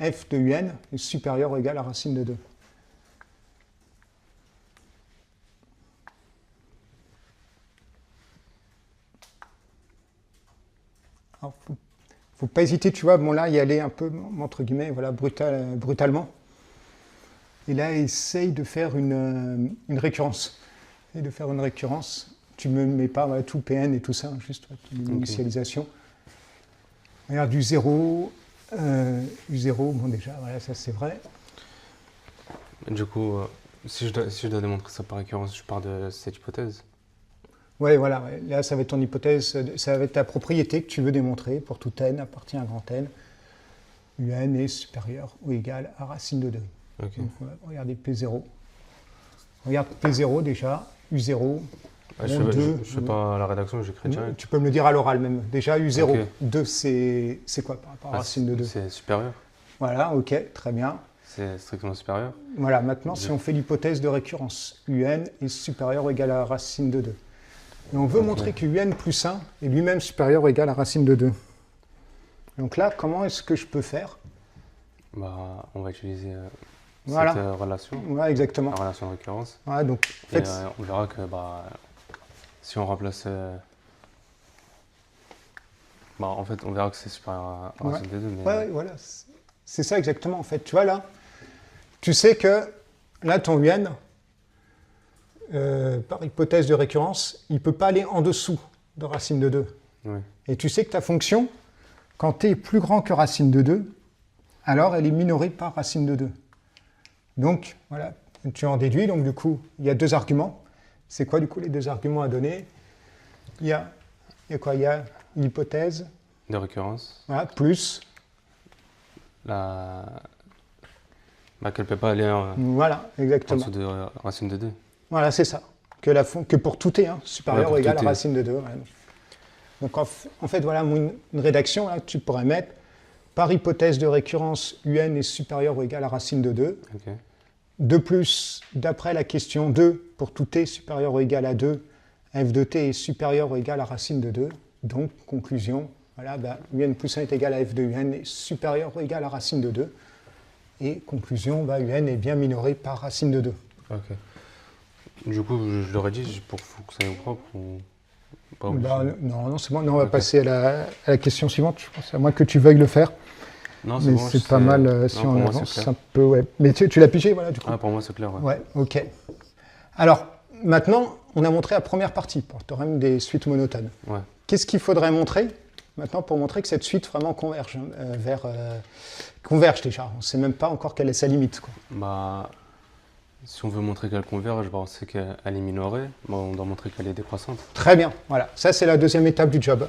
f de un est supérieur ou égal à racine de 2? Alors, faut pas hésiter, tu vois, bon là, y aller un peu, entre guillemets, voilà, brutalement. Et là, essaye de faire une récurrence. Et de faire une récurrence. Tu ne me mets pas voilà, tout Pn et tout ça, juste une initialisation. Regarde, du 0, bon déjà, voilà, ça c'est vrai. Du coup, si je dois démontrer ça par récurrence, je pars de cette hypothèse. Ouais, voilà, ouais. Là, ça va être ton hypothèse, ça va être ta propriété que tu veux démontrer pour tout n appartient à grand n. Un est supérieur ou égal à racine de 2. Ok. Donc, regardez P0. Regarde P0 déjà, U0. Je ne fais pas la rédaction, j'écris direct. Tu peux me le dire à l'oral même. Déjà, U0, Ok. 2, c'est quoi par rapport à racine de 2? C'est supérieur. Voilà, ok, très bien. C'est strictement supérieur. Voilà, maintenant, si on fait l'hypothèse de récurrence, UN est supérieur ou égal à racine de 2. Et on veut montrer que UN plus 1 est lui-même supérieur ou égal à racine de 2. Donc là, comment est-ce que je peux faire? Bah, on va utiliser Voilà. cette relation, Ouais, exactement. la relation de récurrence. Voilà, donc, en Et fait, on verra que si on remplace... en fait, on verra que c'est supérieur à racine de 2. Mais... ouais, voilà. C'est ça exactement, en fait. Tu vois, là, tu sais que là, ton UN, par hypothèse de récurrence, il ne peut pas aller en dessous de racine de 2. Ouais. Et tu sais que ta fonction, quand t est plus grand que racine de 2, alors elle est minorée par racine de 2. Donc, voilà, tu en déduis. Donc, du coup, il y a deux arguments. C'est quoi, du coup, les deux arguments à donner? Il y a quoi? Il y a l'hypothèse. De récurrence. Voilà, plus. Qu'elle ne peut pas aller en Voilà, exactement. dessous de racine de 2. Voilà, c'est ça. Que pour tout t, supérieur ou égal à racine de 2. Ouais. Donc, en fait, voilà une rédaction là, que tu pourrais mettre. Par hypothèse de récurrence, UN est supérieur ou égal à racine de 2. Okay. De plus, d'après la question 2, pour tout t supérieur ou égal à 2, f de t est supérieur ou égal à racine de 2. Donc, conclusion, voilà, UN plus 1 est égal à f de UN est supérieur ou égal à racine de 2. Et conclusion, UN est bien minoré par racine de 2. Ok. Du coup, je l'aurais dit pour que ça soit propre ou pas obligé. Non, c'est bon. Non, on va passer à la question suivante. Je pense à moins que tu veuilles le faire. Non, mais bon, c'est pas mal si on avance un peu. Ouais. Mais tu l'as pigé, voilà, du coup. Ah, pour moi, c'est clair. Ouais. Ouais, ok. Alors, maintenant, on a montré la première partie pour le théorème des suites monotones. Ouais. Qu'est-ce qu'il faudrait montrer maintenant pour montrer que cette suite vraiment converge converge déjà? On ne sait même pas encore quelle est sa limite, quoi. Si on veut montrer qu'elle converge, on sait qu'elle est minorée. On doit montrer qu'elle est décroissante. Très bien, voilà. Ça, c'est la deuxième étape du job.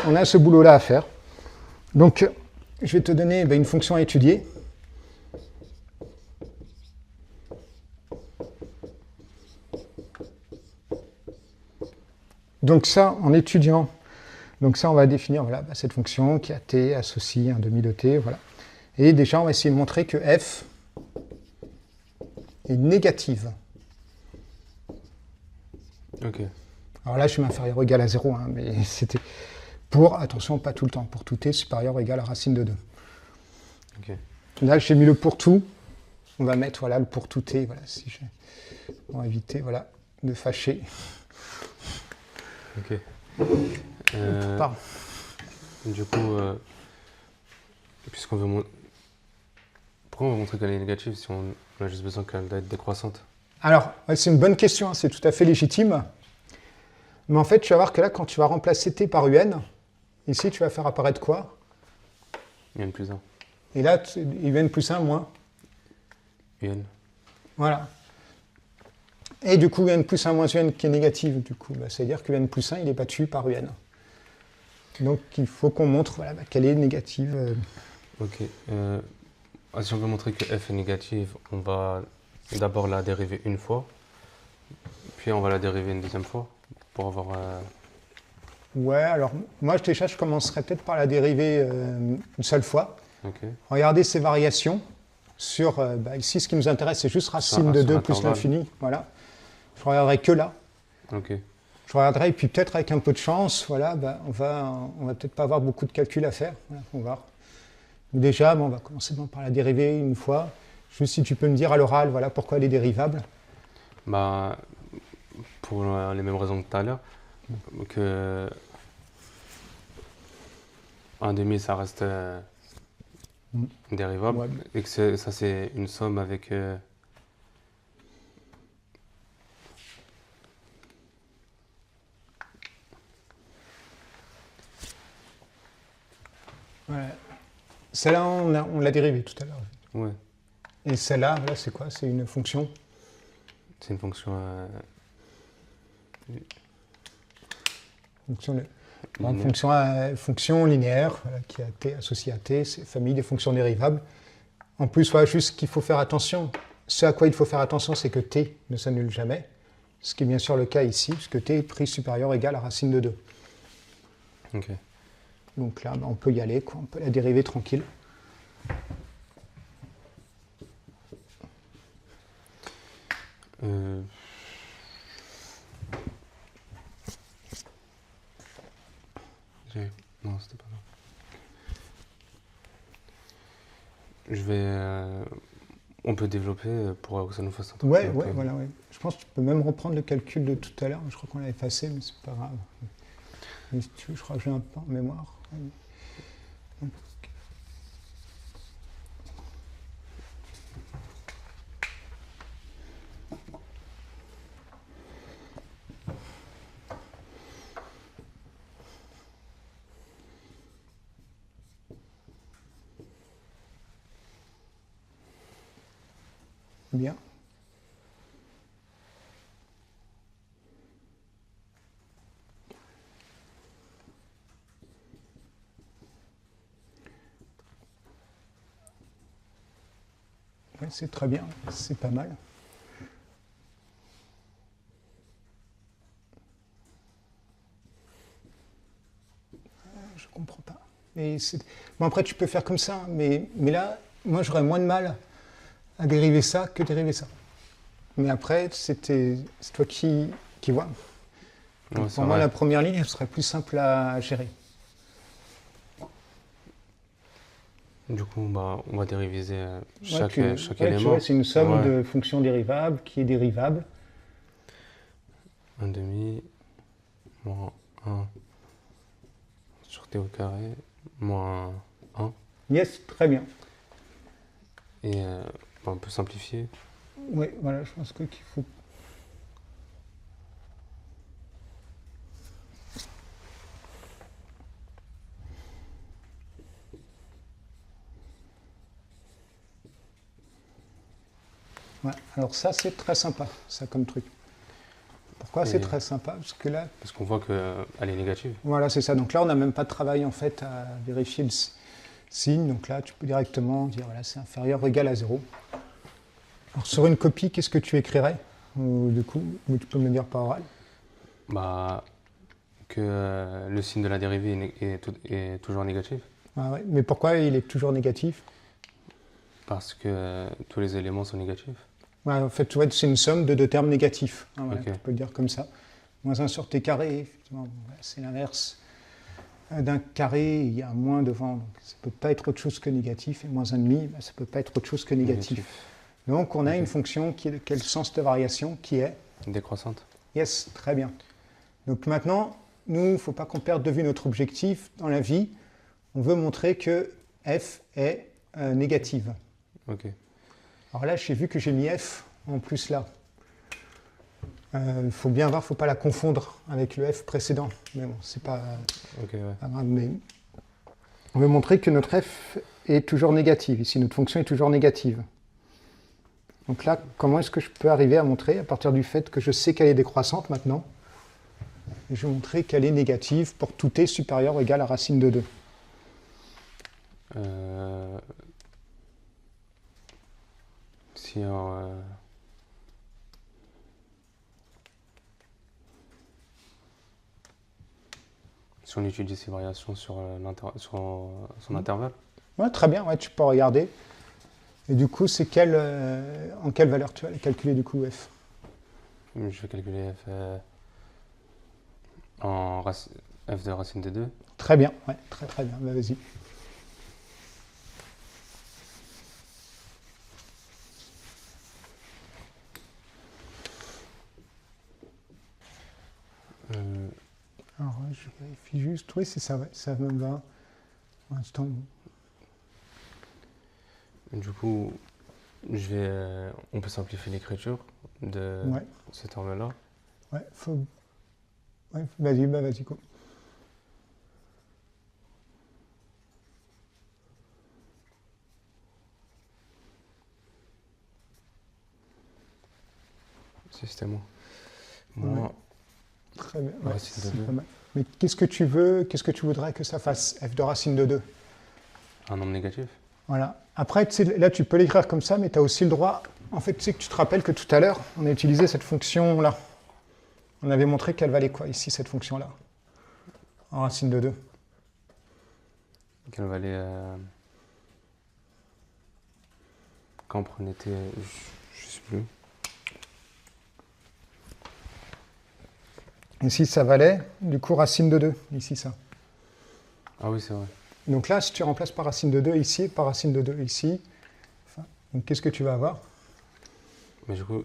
On a ce boulot-là à faire. Donc, je vais te donner une fonction à étudier. Donc ça, en étudiant, donc ça, on va définir cette fonction qui a t associe un demi de t, voilà. Et déjà, on va essayer de montrer que f est négative. Ok. Alors là, je suis inférieur ou égal à 0, hein, mais c'était pour, attention, pas tout le temps, pour tout t supérieur ou égal à racine de 2. Ok. Là, j'ai mis le pour tout. On va mettre le pour tout t. Voilà, on va éviter de fâcher. Ok. Du coup, puisqu'on veut pourquoi on veut montrer qu'elle est négative si on a juste besoin qu'elle doit être décroissante? Alors, c'est une bonne question, hein, c'est tout à fait légitime. Mais en fait, tu vas voir que là, quand tu vas remplacer t par un, ici, tu vas faire apparaître quoi? Un plus 1. Et là, un plus 1 moins Un. Voilà. Et du coup, un plus 1 moins un qui est négatif, du coup, c'est-à-dire que un plus 1, il est battu par un. Donc il faut qu'on montre voilà, qu'elle est négative. Ok. Si on veut montrer que f est négative, on va d'abord la dériver une fois, puis on va la dériver une deuxième fois pour avoir. Ouais, alors moi déjà je commencerai peut-être par la dériver une seule fois. Ok. Regardez ces variations. Sur, ici, ce qui nous intéresse, c'est juste racine de 2 plus intervalle. l'infini. Voilà. Je regarderai que là. Ok. Je regarderai, et puis peut-être avec un peu de chance, voilà, on va peut-être pas avoir beaucoup de calculs à faire. Voilà, on va voir. Déjà, on va commencer par la dériver une fois. Juste si tu peux me dire à l'oral, voilà, pourquoi elle est dérivable. Bah, pour les mêmes raisons que tout à l'heure, que 1/2 ça reste dérivable, Ouais. et que ça c'est une somme avec Voilà. Celle-là, on l'a dérivée tout à l'heure. ouais, Et celle-là, voilà, c'est quoi? C'est une fonction. c'est une fonction Fonction linéaire, voilà, qui a t associée à t, c'est famille des fonctions dérivables. En plus, voilà, juste qu'il faut faire attention. Ce à quoi il faut faire attention, c'est que t ne s'annule jamais, ce qui est bien sûr le cas ici, puisque t est prise supérieure ou égale à racine de 2. Ok. Donc là, on peut y aller, quoi. On peut la dériver tranquille. Non, c'était pas ça. Je vais. On peut développer pour que ça nous fasse un truc. Ouais, voilà, ouais. Je pense que tu peux même reprendre le calcul de tout à l'heure. Je crois qu'on l'a effacé, mais c'est pas grave. Mais si tu veux, je crois que j'ai un peu en mémoire. Bien. Ouais, c'est très bien, c'est pas mal. Je comprends pas. Mais bon, après, tu peux faire comme ça, mais là, moi, j'aurais moins de mal à dériver ça que dériver ça. Mais après, c'est toi qui vois. Ouais, Pour moi, la première ligne, elle serait plus simple à gérer. Du coup, bah, on va dériviser chaque Ouais, élément. c'est une somme de fonctions dérivables qui est dérivable. 1/2 moins 1 sur t au carré moins 1. Yes, très bien. Et on peut simplifier. Oui, voilà, je pense qu'il faut. Ouais, alors ça, c'est très sympa, ça comme truc. Pourquoi c'est très sympa? Parce que là. Parce qu'on voit qu'elle est négative. Voilà, c'est ça. Donc là, on n'a même pas de travail en fait à vérifier le signe. Donc là, tu peux directement dire voilà, c'est inférieur ou égal à 0. Alors sur une copie, qu'est-ce que tu écrirais du coup? Ou tu peux me le dire par oral. Bah, que le signe de la dérivée est toujours négatif. Ah ouais. Mais pourquoi il est toujours négatif? Parce que tous les éléments sont négatifs. Ouais, en fait, tu vois, c'est une somme de deux termes négatifs. Ah, voilà, Okay. Tu peux le dire comme ça. Moins 1 sur t carré, effectivement, c'est l'inverse. D'un carré, il y a un moins devant. Donc ça ne peut pas être autre chose que négatif. Et moins 1,5, ça ne peut pas être autre chose que négatif. Donc on a une fonction qui est de quel sens de variation qui est décroissante. Yes, très bien. Donc maintenant, nous, il ne faut pas qu'on perde de vue notre objectif dans la vie. On veut montrer que f est négative. Ok. Alors là, j'ai vu que j'ai mis f en plus là. Il faut bien voir, il ne faut pas la confondre avec le f précédent. Mais bon, c'est pas, pas grave. Mais on veut montrer que notre f est toujours négative. Ici, notre fonction est toujours négative. Donc là, comment est-ce que je peux arriver à montrer, à partir du fait que je sais qu'elle est décroissante maintenant, Et je vais montrer qu'elle est négative pour tout t supérieur ou égal à racine de 2. Si on utilise ces variations sur son intervalle. Ouais, très bien, ouais, tu peux regarder. Et du coup, c'est en quelle valeur tu vas calculer du coup f? Je vais calculer f f de racine de 2. Très bien, ouais, très très bien, bah, vas-y. Alors, je vérifie juste, oui, c'est ça, ouais, ça me va. Pour l'instant. Du coup, on peut simplifier l'écriture de cette forme-là. Ouais, ouais, vas-y, bah vas-y, quoi. C'était moi. Ouais. Très bien, ouais, racine de 2. pas mal. Mais qu'est-ce que tu voudrais que ça fasse, f de racine de 2? Un nombre négatif. Voilà. Après, là, tu peux l'écrire comme ça, mais tu as aussi le droit. En fait, tu sais que tu te rappelles que tout à l'heure, on a utilisé cette fonction-là. On avait montré qu'elle valait quoi ici, cette fonction-là, en racine de 2? Qu'elle valait. Quand on prenait t. Je sais plus. Ici, ça valait, du coup, racine de 2. Ici, ça. Ah oui, c'est vrai. Donc là, si tu remplaces par racine de 2 ici, par racine de 2 ici, donc qu'est-ce que tu vas avoir? Mais du coup,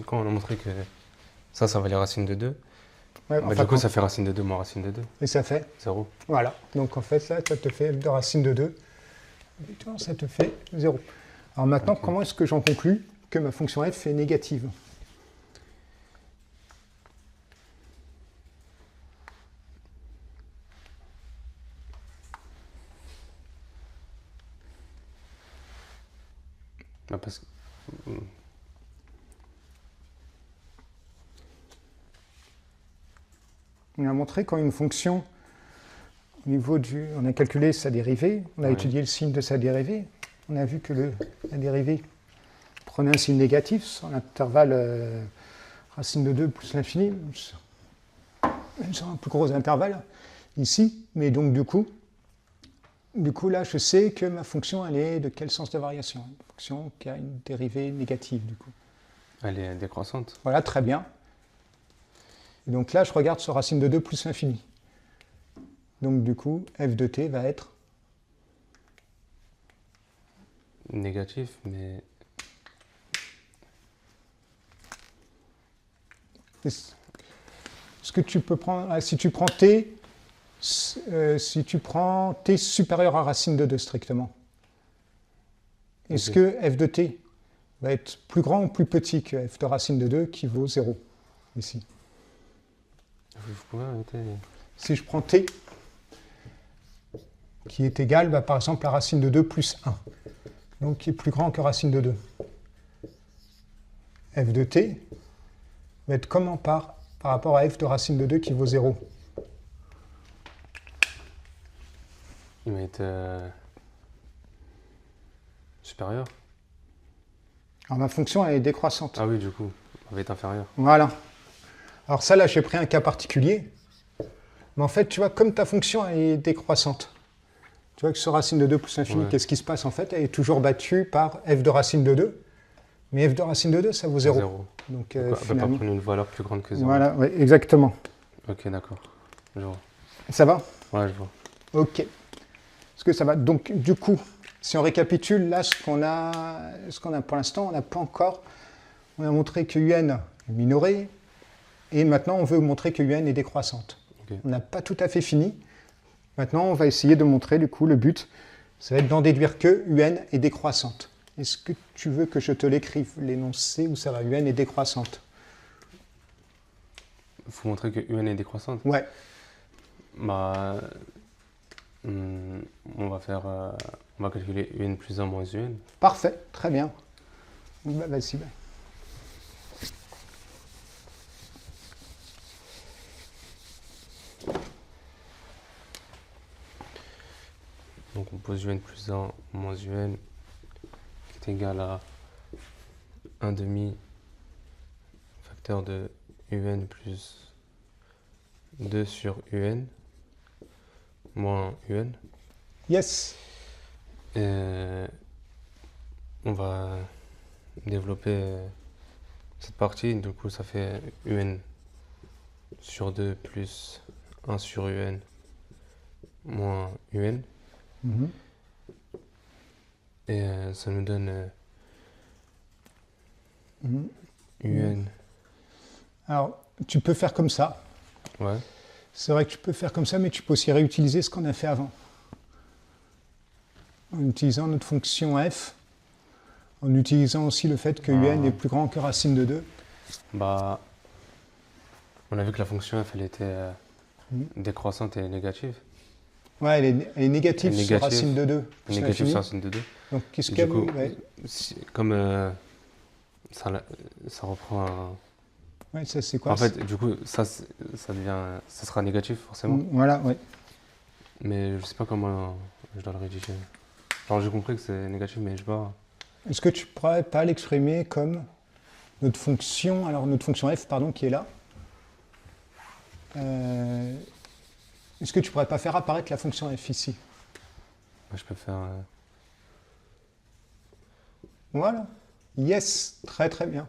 quand on a montré que ça valait racine de 2, ouais, bah, du coup, ça fait racine de 2 moins racine de 2. Et ça fait 0. Voilà. Donc en fait, là, ça te fait f de racine de 2. Et toi, ça te fait 0. Alors maintenant, okay. Comment est-ce que j'en conclus que ma fonction f est négative? Bah parce que... On a montré quand une fonction, au niveau on a calculé sa dérivée, on a étudié le signe de sa dérivée, on a vu que la dérivée prenait un signe négatif sur l'intervalle racine de 2 plus l'infini, sur un plus gros intervalle ici, mais donc du coup là je sais que ma fonction elle est de quel sens de variation? Une fonction qui a une dérivée négative du coup. Elle est décroissante. Voilà, très bien. Et donc là, je regarde sur racine de 2 plus l'infini. Donc du coup, f de t va être négatif, mais... Est-ce que tu peux prendre... Si tu prends t supérieur à racine de 2 strictement, est-ce que f de t va être plus grand ou plus petit que f de racine de 2 qui vaut 0 ici? Vous pouvez arrêter. Si je prends t qui est égal, par exemple, à racine de 2 plus 1, donc qui est plus grand que racine de 2, f de t va être comment par rapport à f de racine de 2 qui vaut 0? Il va être supérieur. Alors ma fonction elle est décroissante. Ah oui, du coup, elle va être inférieure. Voilà. Alors ça, là, j'ai pris un cas particulier. Mais en fait, tu vois, comme ta fonction elle est décroissante, tu vois que sur racine de 2 plus l'infini, qu'est-ce qui se passe en fait? Elle est toujours battue par f de racine de 2. Mais f de racine de 2, ça vaut 0. Donc, elle ne peut pas prendre une valeur plus grande que 0. Voilà, ouais, exactement. Ok, d'accord. Je vois. Ça va? Ouais, je vois. Ok. Est-ce que ça va? Donc, du coup, si on récapitule, là, ce qu'on a pour l'instant, on n'a pas encore... On a montré que un est minoré, et maintenant, on veut montrer que un est décroissante. Okay. On n'a pas tout à fait fini. Maintenant, on va essayer de montrer, du coup, le but, ça va être d'en déduire que un est décroissante. Est-ce que tu veux que je te l'écrive, l'énoncé, où ça va? Un est décroissante. Il faut montrer que un est décroissante? Ouais. Bah, on va calculer un plus 1 moins un. Parfait, très bien. Bah, vas-y. compose un plus 1 moins un qui est égal à 1 demi facteur de un plus 2 sur un moins un. Yes. Et on va développer cette partie, du coup ça fait un sur 2 plus 1 sur un moins un. Mhm. Et ça nous donne Mhm. un. Alors, tu peux faire comme ça. Ouais. C'est vrai que tu peux faire comme ça, mais tu peux aussi réutiliser ce qu'on a fait avant. En utilisant notre fonction f, en utilisant aussi le fait que un est plus grand que racine de 2. Bah, on a vu que la fonction f elle était Mhm. décroissante et négative. Ouais, elle est négative Elle est sur négative. racine de 2. plus Négative l'infini. sur racine de 2. Donc, qu'est-ce Du qu'elle coup, ouais. comme ça reprend un... Ouais, ça c'est quoi En fait, du coup, ça devient... Ça sera négatif, forcément. Voilà, ouais. Mais je sais pas comment je dois le rédiger. Genre, j'ai compris que c'est négatif, mais je sais pas... Est-ce que tu pourrais pas l'exprimer comme notre fonction, alors notre fonction f, pardon, qui est là. Est-ce que tu pourrais pas faire apparaître la fonction f ici? Je peux faire... Voilà. Yes, très très bien.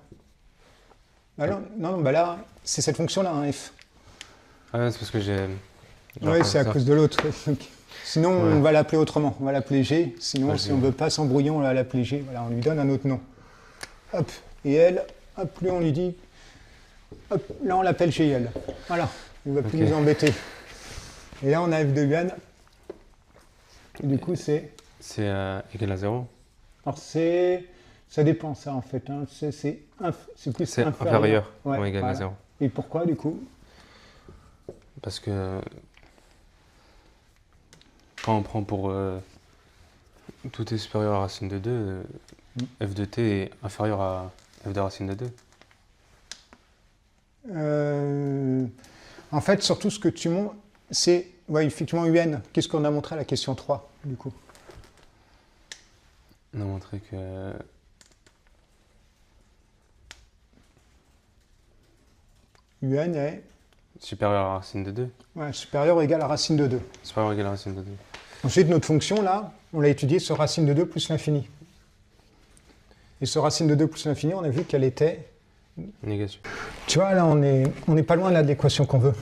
Alors, non, bah là, c'est cette fonction-là, hein, f. Ah ouais, c'est parce que j'ai... Oui, c'est à cause de l'autre. Sinon, Ouais. on va l'appeler autrement. On va l'appeler G. Sinon, Ouais, si G. on ne veut pas s'embrouiller, on va l'appeler G. Voilà, on lui donne un autre nom. Hop. Et elle, hop, lui, on lui dit... Hop, là, on l'appelle GL. Voilà. Il ne va plus Ok. nous embêter. Et là, on a f de Yuan. Et du coup, c'est... C'est égal à 0. Alors, c'est... Ça dépend, ça, en fait. Hein. C'est plus C'est inférieur. inférieur Ouais, ou égal à voilà. 0. Et pourquoi, du coup? Parce que quand on prend pour tout est supérieur à racine de 2, f de t est inférieur à f de racine de 2. En fait, surtout ce que tu montres, c'est ouais, effectivement UN. Qu'est-ce qu'on a montré à la question 3, du coup? On a montré que UN est supérieur à racine de 2. ouais, supérieur ou égal à racine de 2. Supérieur ou égal à racine de 2. Ensuite, notre fonction, là, on l'a étudiée sur racine de 2 plus l'infini. Et sur racine de 2 plus l'infini, on a vu qu'elle était... Négatif. Tu vois, là, on est pas loin là, de l'équation qu'on veut.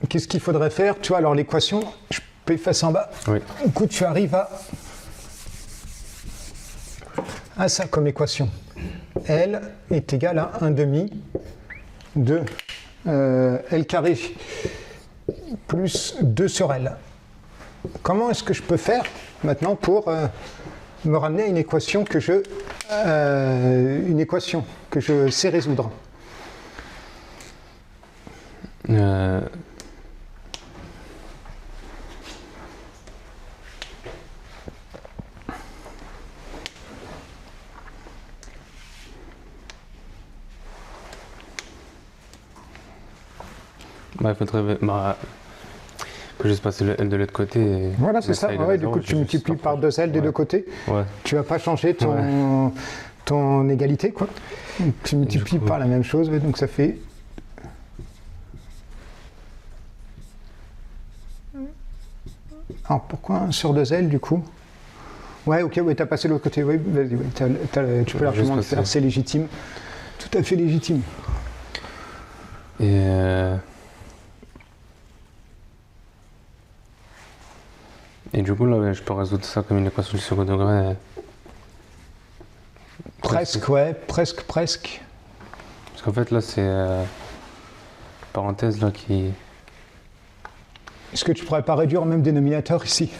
Qu'est-ce qu'il faudrait faire? Tu vois, alors l'équation, je peux effacer en bas. Oui. Du coup, tu arrives à ça comme équation. L est égal à 1 demi de L carré plus 2 sur L. Comment est-ce que je peux faire maintenant pour me ramener à une équation que je sais résoudre? Bah, il faudrait faut juste passer le L de l'autre côté. Et Voilà, c'est mettre ça. égal à Ouais, du 0, coup, je tu vais multiplies juste par 2 L des ouais. deux côtés. Ouais. Tu vas pas changer ton égalité, quoi. Donc, tu multiplies coup- par la même chose, ouais, donc ça fait... Alors, pourquoi 1 sur 2 L, du coup? Ouais, ok, ouais, t'as passé de l'autre côté. Oui, vas-y, ouais, tu peux largement le passer. faire, c'est légitime. Tout à fait légitime. Et du coup, là, ouais, je peux résoudre ça comme une équation du second degré. Presque, ouais, presque. Parce qu'en fait, là, c'est parenthèse là qui... Est-ce que tu pourrais pas réduire au même dénominateur ici?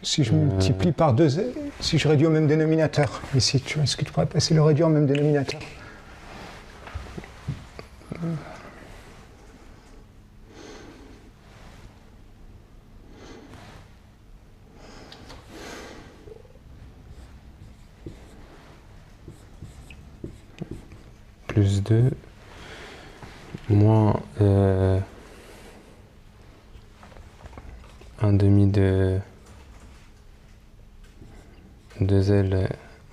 Si je multiplie par 2, si je réduis au même dénominateur ici, tu vois, est-ce que tu pourrais passer le réduire au même dénominateur? Plus 2 moins 1 demi de 2L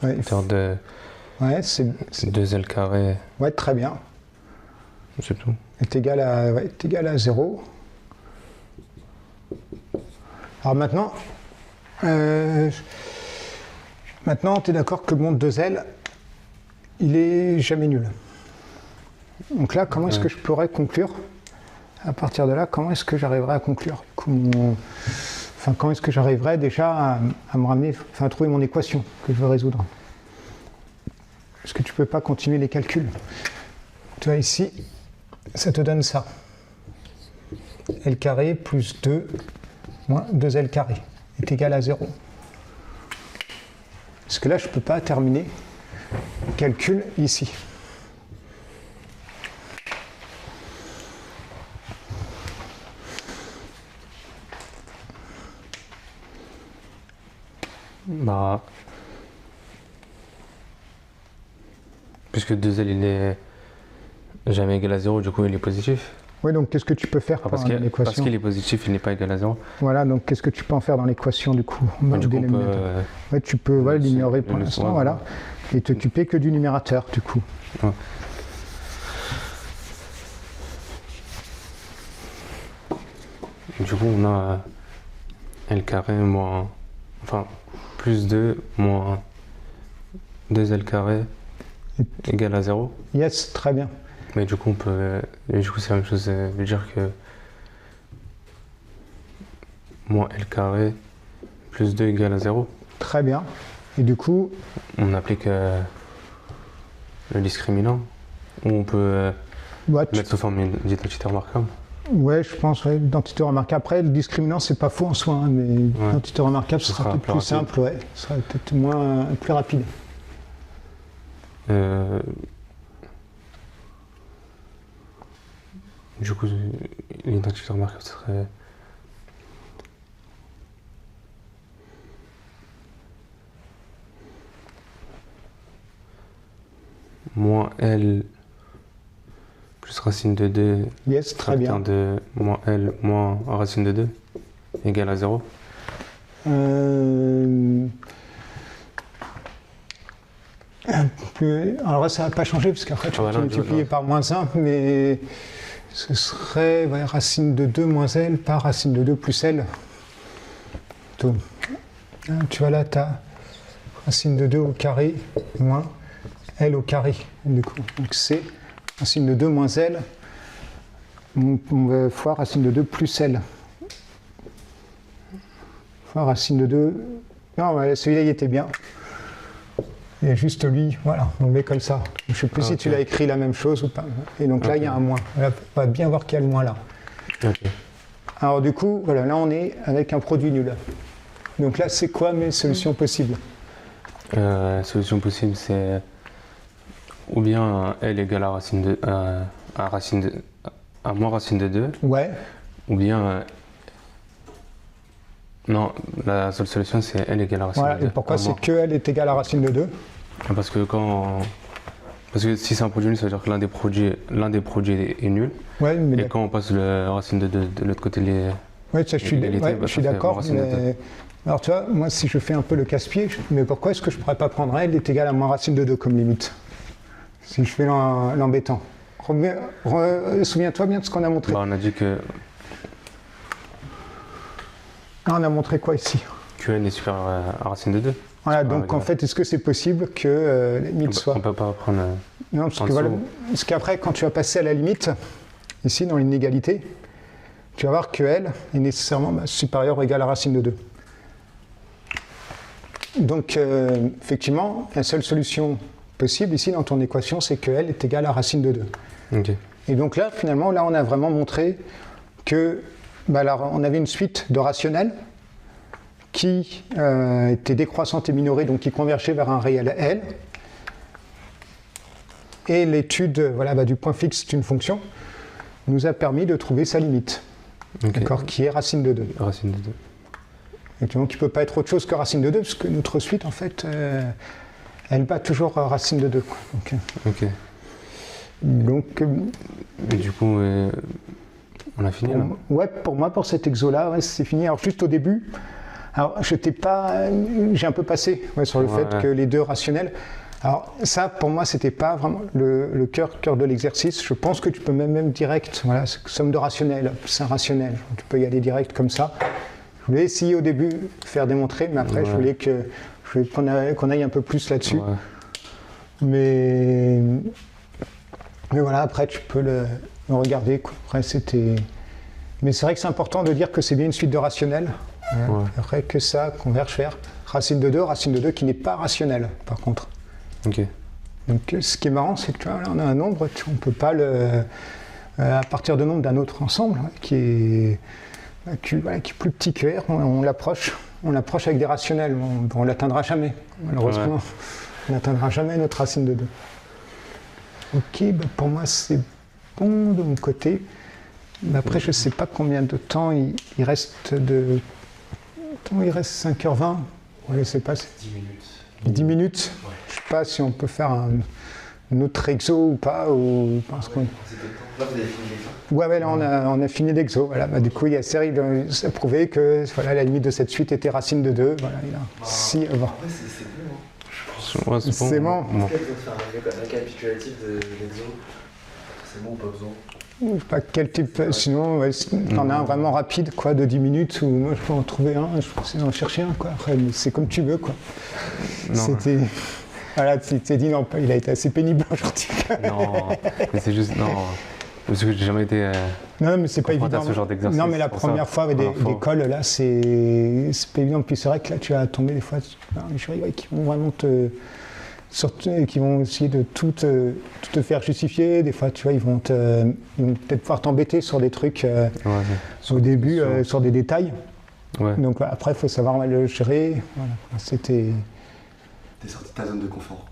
Ouais, hauteur de ouais, 2L carré, ouais, très bien. c'est tout. Est égal à 0. Alors maintenant, tu es d'accord que le monde 2L, il est jamais nul. Donc là, comment est-ce que je pourrais conclure? À partir de là, comment est-ce que j'arriverai à conclure? Comment est-ce que j'arriverai déjà à me ramener, à trouver mon équation que je veux résoudre? Est-ce que tu peux pas continuer les calculs? Tu vois ici, ça te donne ça. L carré plus 2 moins 2L carré est égal à 0. Parce que là, je ne peux pas terminer le calcul ici. Bah, puisque 2L il est jamais égal à 0, du coup il est positif. Oui, donc qu'est-ce que tu peux faire Parce dans l'équation? parce qu'il est positif, il n'est pas égal à 0. Voilà, donc qu'est-ce que tu peux en faire dans l'équation du coup? Du coup, on peut, Ouais, tu peux l'ignorer pour l'instant, voilà, et t'occuper que du numérateur du coup. Ouais. Du coup, on a L carré moins, enfin, plus 2 moins 2L carré égal à 0. Yes, très bien. Mais du coup, on peut. Et du coup, c'est la même chose de dire que moins L carré plus 2 égale à 0. Très bien. Et du coup, On applique le discriminant. Ou on peut ouais, mettre sous forme d'identité remarquable. ouais, je pense, ouais, identité remarquable. Après, le discriminant, c'est pas faux en soi, hein, mais identité remarquable, ce sera peut-être plus simple, ouais. Ce sera peut-être plus rapide. Du coup, l'identité remarquable serait. Moins L plus racine de 2. Yes, très bien. De moins L moins racine de 2 égale à 0. Alors là, ça va pas changer parce qu'après tu vas multiplier par moins 1, mais ce serait racine de 2 moins L par racine de 2 plus L. Donc, tu vois là, tu as racine de 2 au carré moins L au carré. Du coup. Donc c'est racine de 2 moins L fois racine de 2 plus L. Fois racine de 2... Non, celui-là, il était bien. Il y a juste lui, voilà, on le met comme ça. Je ne sais plus si tu l'as écrit la même chose ou pas. Et donc là, il y a un moins. Là, on va bien voir qu'il y a le moins là. Okay. Alors du coup, voilà, là on est avec un produit nul. Donc là, c'est quoi mes solutions possibles? Solution possible, c'est ou bien L égale à racine de à moins racine de 2. Ouais. Ou bien non, la seule solution c'est L égale à racine de 2. Et pourquoi c'est que L est égal à racine de 2? Parce que si c'est un produit nul, ça veut dire que l'un des produits est nul. Ouais, mais et quand on passe le racine de 2 de l'autre côté, je suis d'accord. Alors tu vois, moi si je fais un peu le casse-pied, mais pourquoi est-ce que je ne pourrais pas prendre L est égal à moins racine de 2 comme limite? Si je fais l'embêtant. Souviens-toi bien de ce qu'on a montré. On a dit que... Là, on a montré quoi ici? Que n est supérieur à racine de 2. Voilà, donc en fait, est-ce que c'est possible que la limite soit... On ne peut pas prendre... Non, parce qu'après, quand tu vas passer à la limite, ici dans l'inégalité, tu vas voir que L est nécessairement supérieur ou égal à racine de 2. Donc, effectivement, la seule solution possible ici dans ton équation, c'est que L est égal à racine de 2. Okay. Et donc là, finalement, on a vraiment montré que on avait une suite de rationnels qui était décroissante et minorée, donc qui convergeait vers un réel L. Et l'étude du point fixe d'une fonction nous a permis de trouver sa limite, qui est racine de 2. Racine de 2. Et donc il ne peut pas être autre chose que racine de 2, parce que notre suite, en fait, elle bat toujours racine de 2. Donc, mais du coup, On a fini là? Ouais, pour moi, pour cet exo-là, ouais, c'est fini. Alors, juste au début, alors, j'ai un peu passé sur le fait que les deux rationnels. Alors, ça, pour moi, c'était pas vraiment le cœur de l'exercice. Je pense que tu peux même direct, voilà, somme de rationnel, c'est un rationnel. Tu peux y aller direct comme ça. Je voulais essayer au début de faire démontrer, mais après, je voulais qu'on aille un peu plus là-dessus. Ouais. Mais voilà, après, tu peux le regarder, quoi. Après, mais c'est vrai que c'est important de dire que c'est bien une suite de rationnels. Ouais. Après, que ça converge vers racine de 2 qui n'est pas rationnel, par contre. Ok. Donc, ce qui est marrant, c'est que tu vois, là, on a un nombre, on ne peut pas à partir de nombre d'un autre ensemble, qui est plus petit que R, on l'approche avec des rationnels. On ne l'atteindra jamais, malheureusement. On n'atteindra jamais notre racine de 2. Ok, pour moi, c'est bon de mon côté. Mais après, je ne sais pas combien de temps il reste il reste 5h20. Je ne sais pas. 10 minutes. 10 minutes. Ouais. Je ne sais pas si on peut faire un autre exo ou pas. Parce qu'on... Là, vous avez fini l'exo. Ouais, là, on a fini l'exo. Voilà. Du coup, ça a prouvé que la limite de cette suite était racine de 2. Voilà, si, bon. En vrai, c'est bon. Ouais, c'est bon. Est-ce qu'il y a besoin de faire un récapitulatif de l'exo? C'est bon ou pas besoin? Je sais pas quel type, sinon, t'en as un vraiment rapide, quoi, de 10 minutes, ou moi je peux en trouver un, je peux essayer d'en chercher un, quoi. Après, c'est comme tu veux, quoi. Non. C'était. Voilà, tu t'es dit, non, il a été assez pénible aujourd'hui. Non, mais c'est juste. Non, parce que j'ai jamais été. Non, mais c'est pas évident. À ce genre d'exercice. Non, mais la première fois avec des cols, là, c'est pas évident. Puis c'est vrai que là, tu vas tomber des fois sur des jurys qui vont vraiment qui vont essayer de tout te faire justifier. Des fois, tu vois, ils vont peut-être pouvoir t'embêter sur des trucs au début, sur des détails. Ouais. Donc après, il faut savoir le gérer. Voilà. C'était... T'es sorti de ta zone de confort.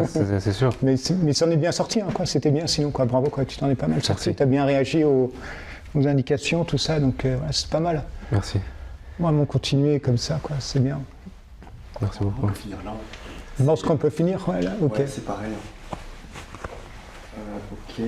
C'est sûr. Mais ça en est bien sorti, hein, quoi. C'était bien sinon, quoi. Bravo, quoi. Tu t'en es pas mal sorti. Tu as bien réagi aux indications, tout ça. Donc c'est pas mal. Merci. Vraiment continuer comme ça, quoi. C'est bien. Merci beaucoup. On peut finir là. Je pense qu'on peut finir, là. Ok. Ouais, c'est pareil. Ok.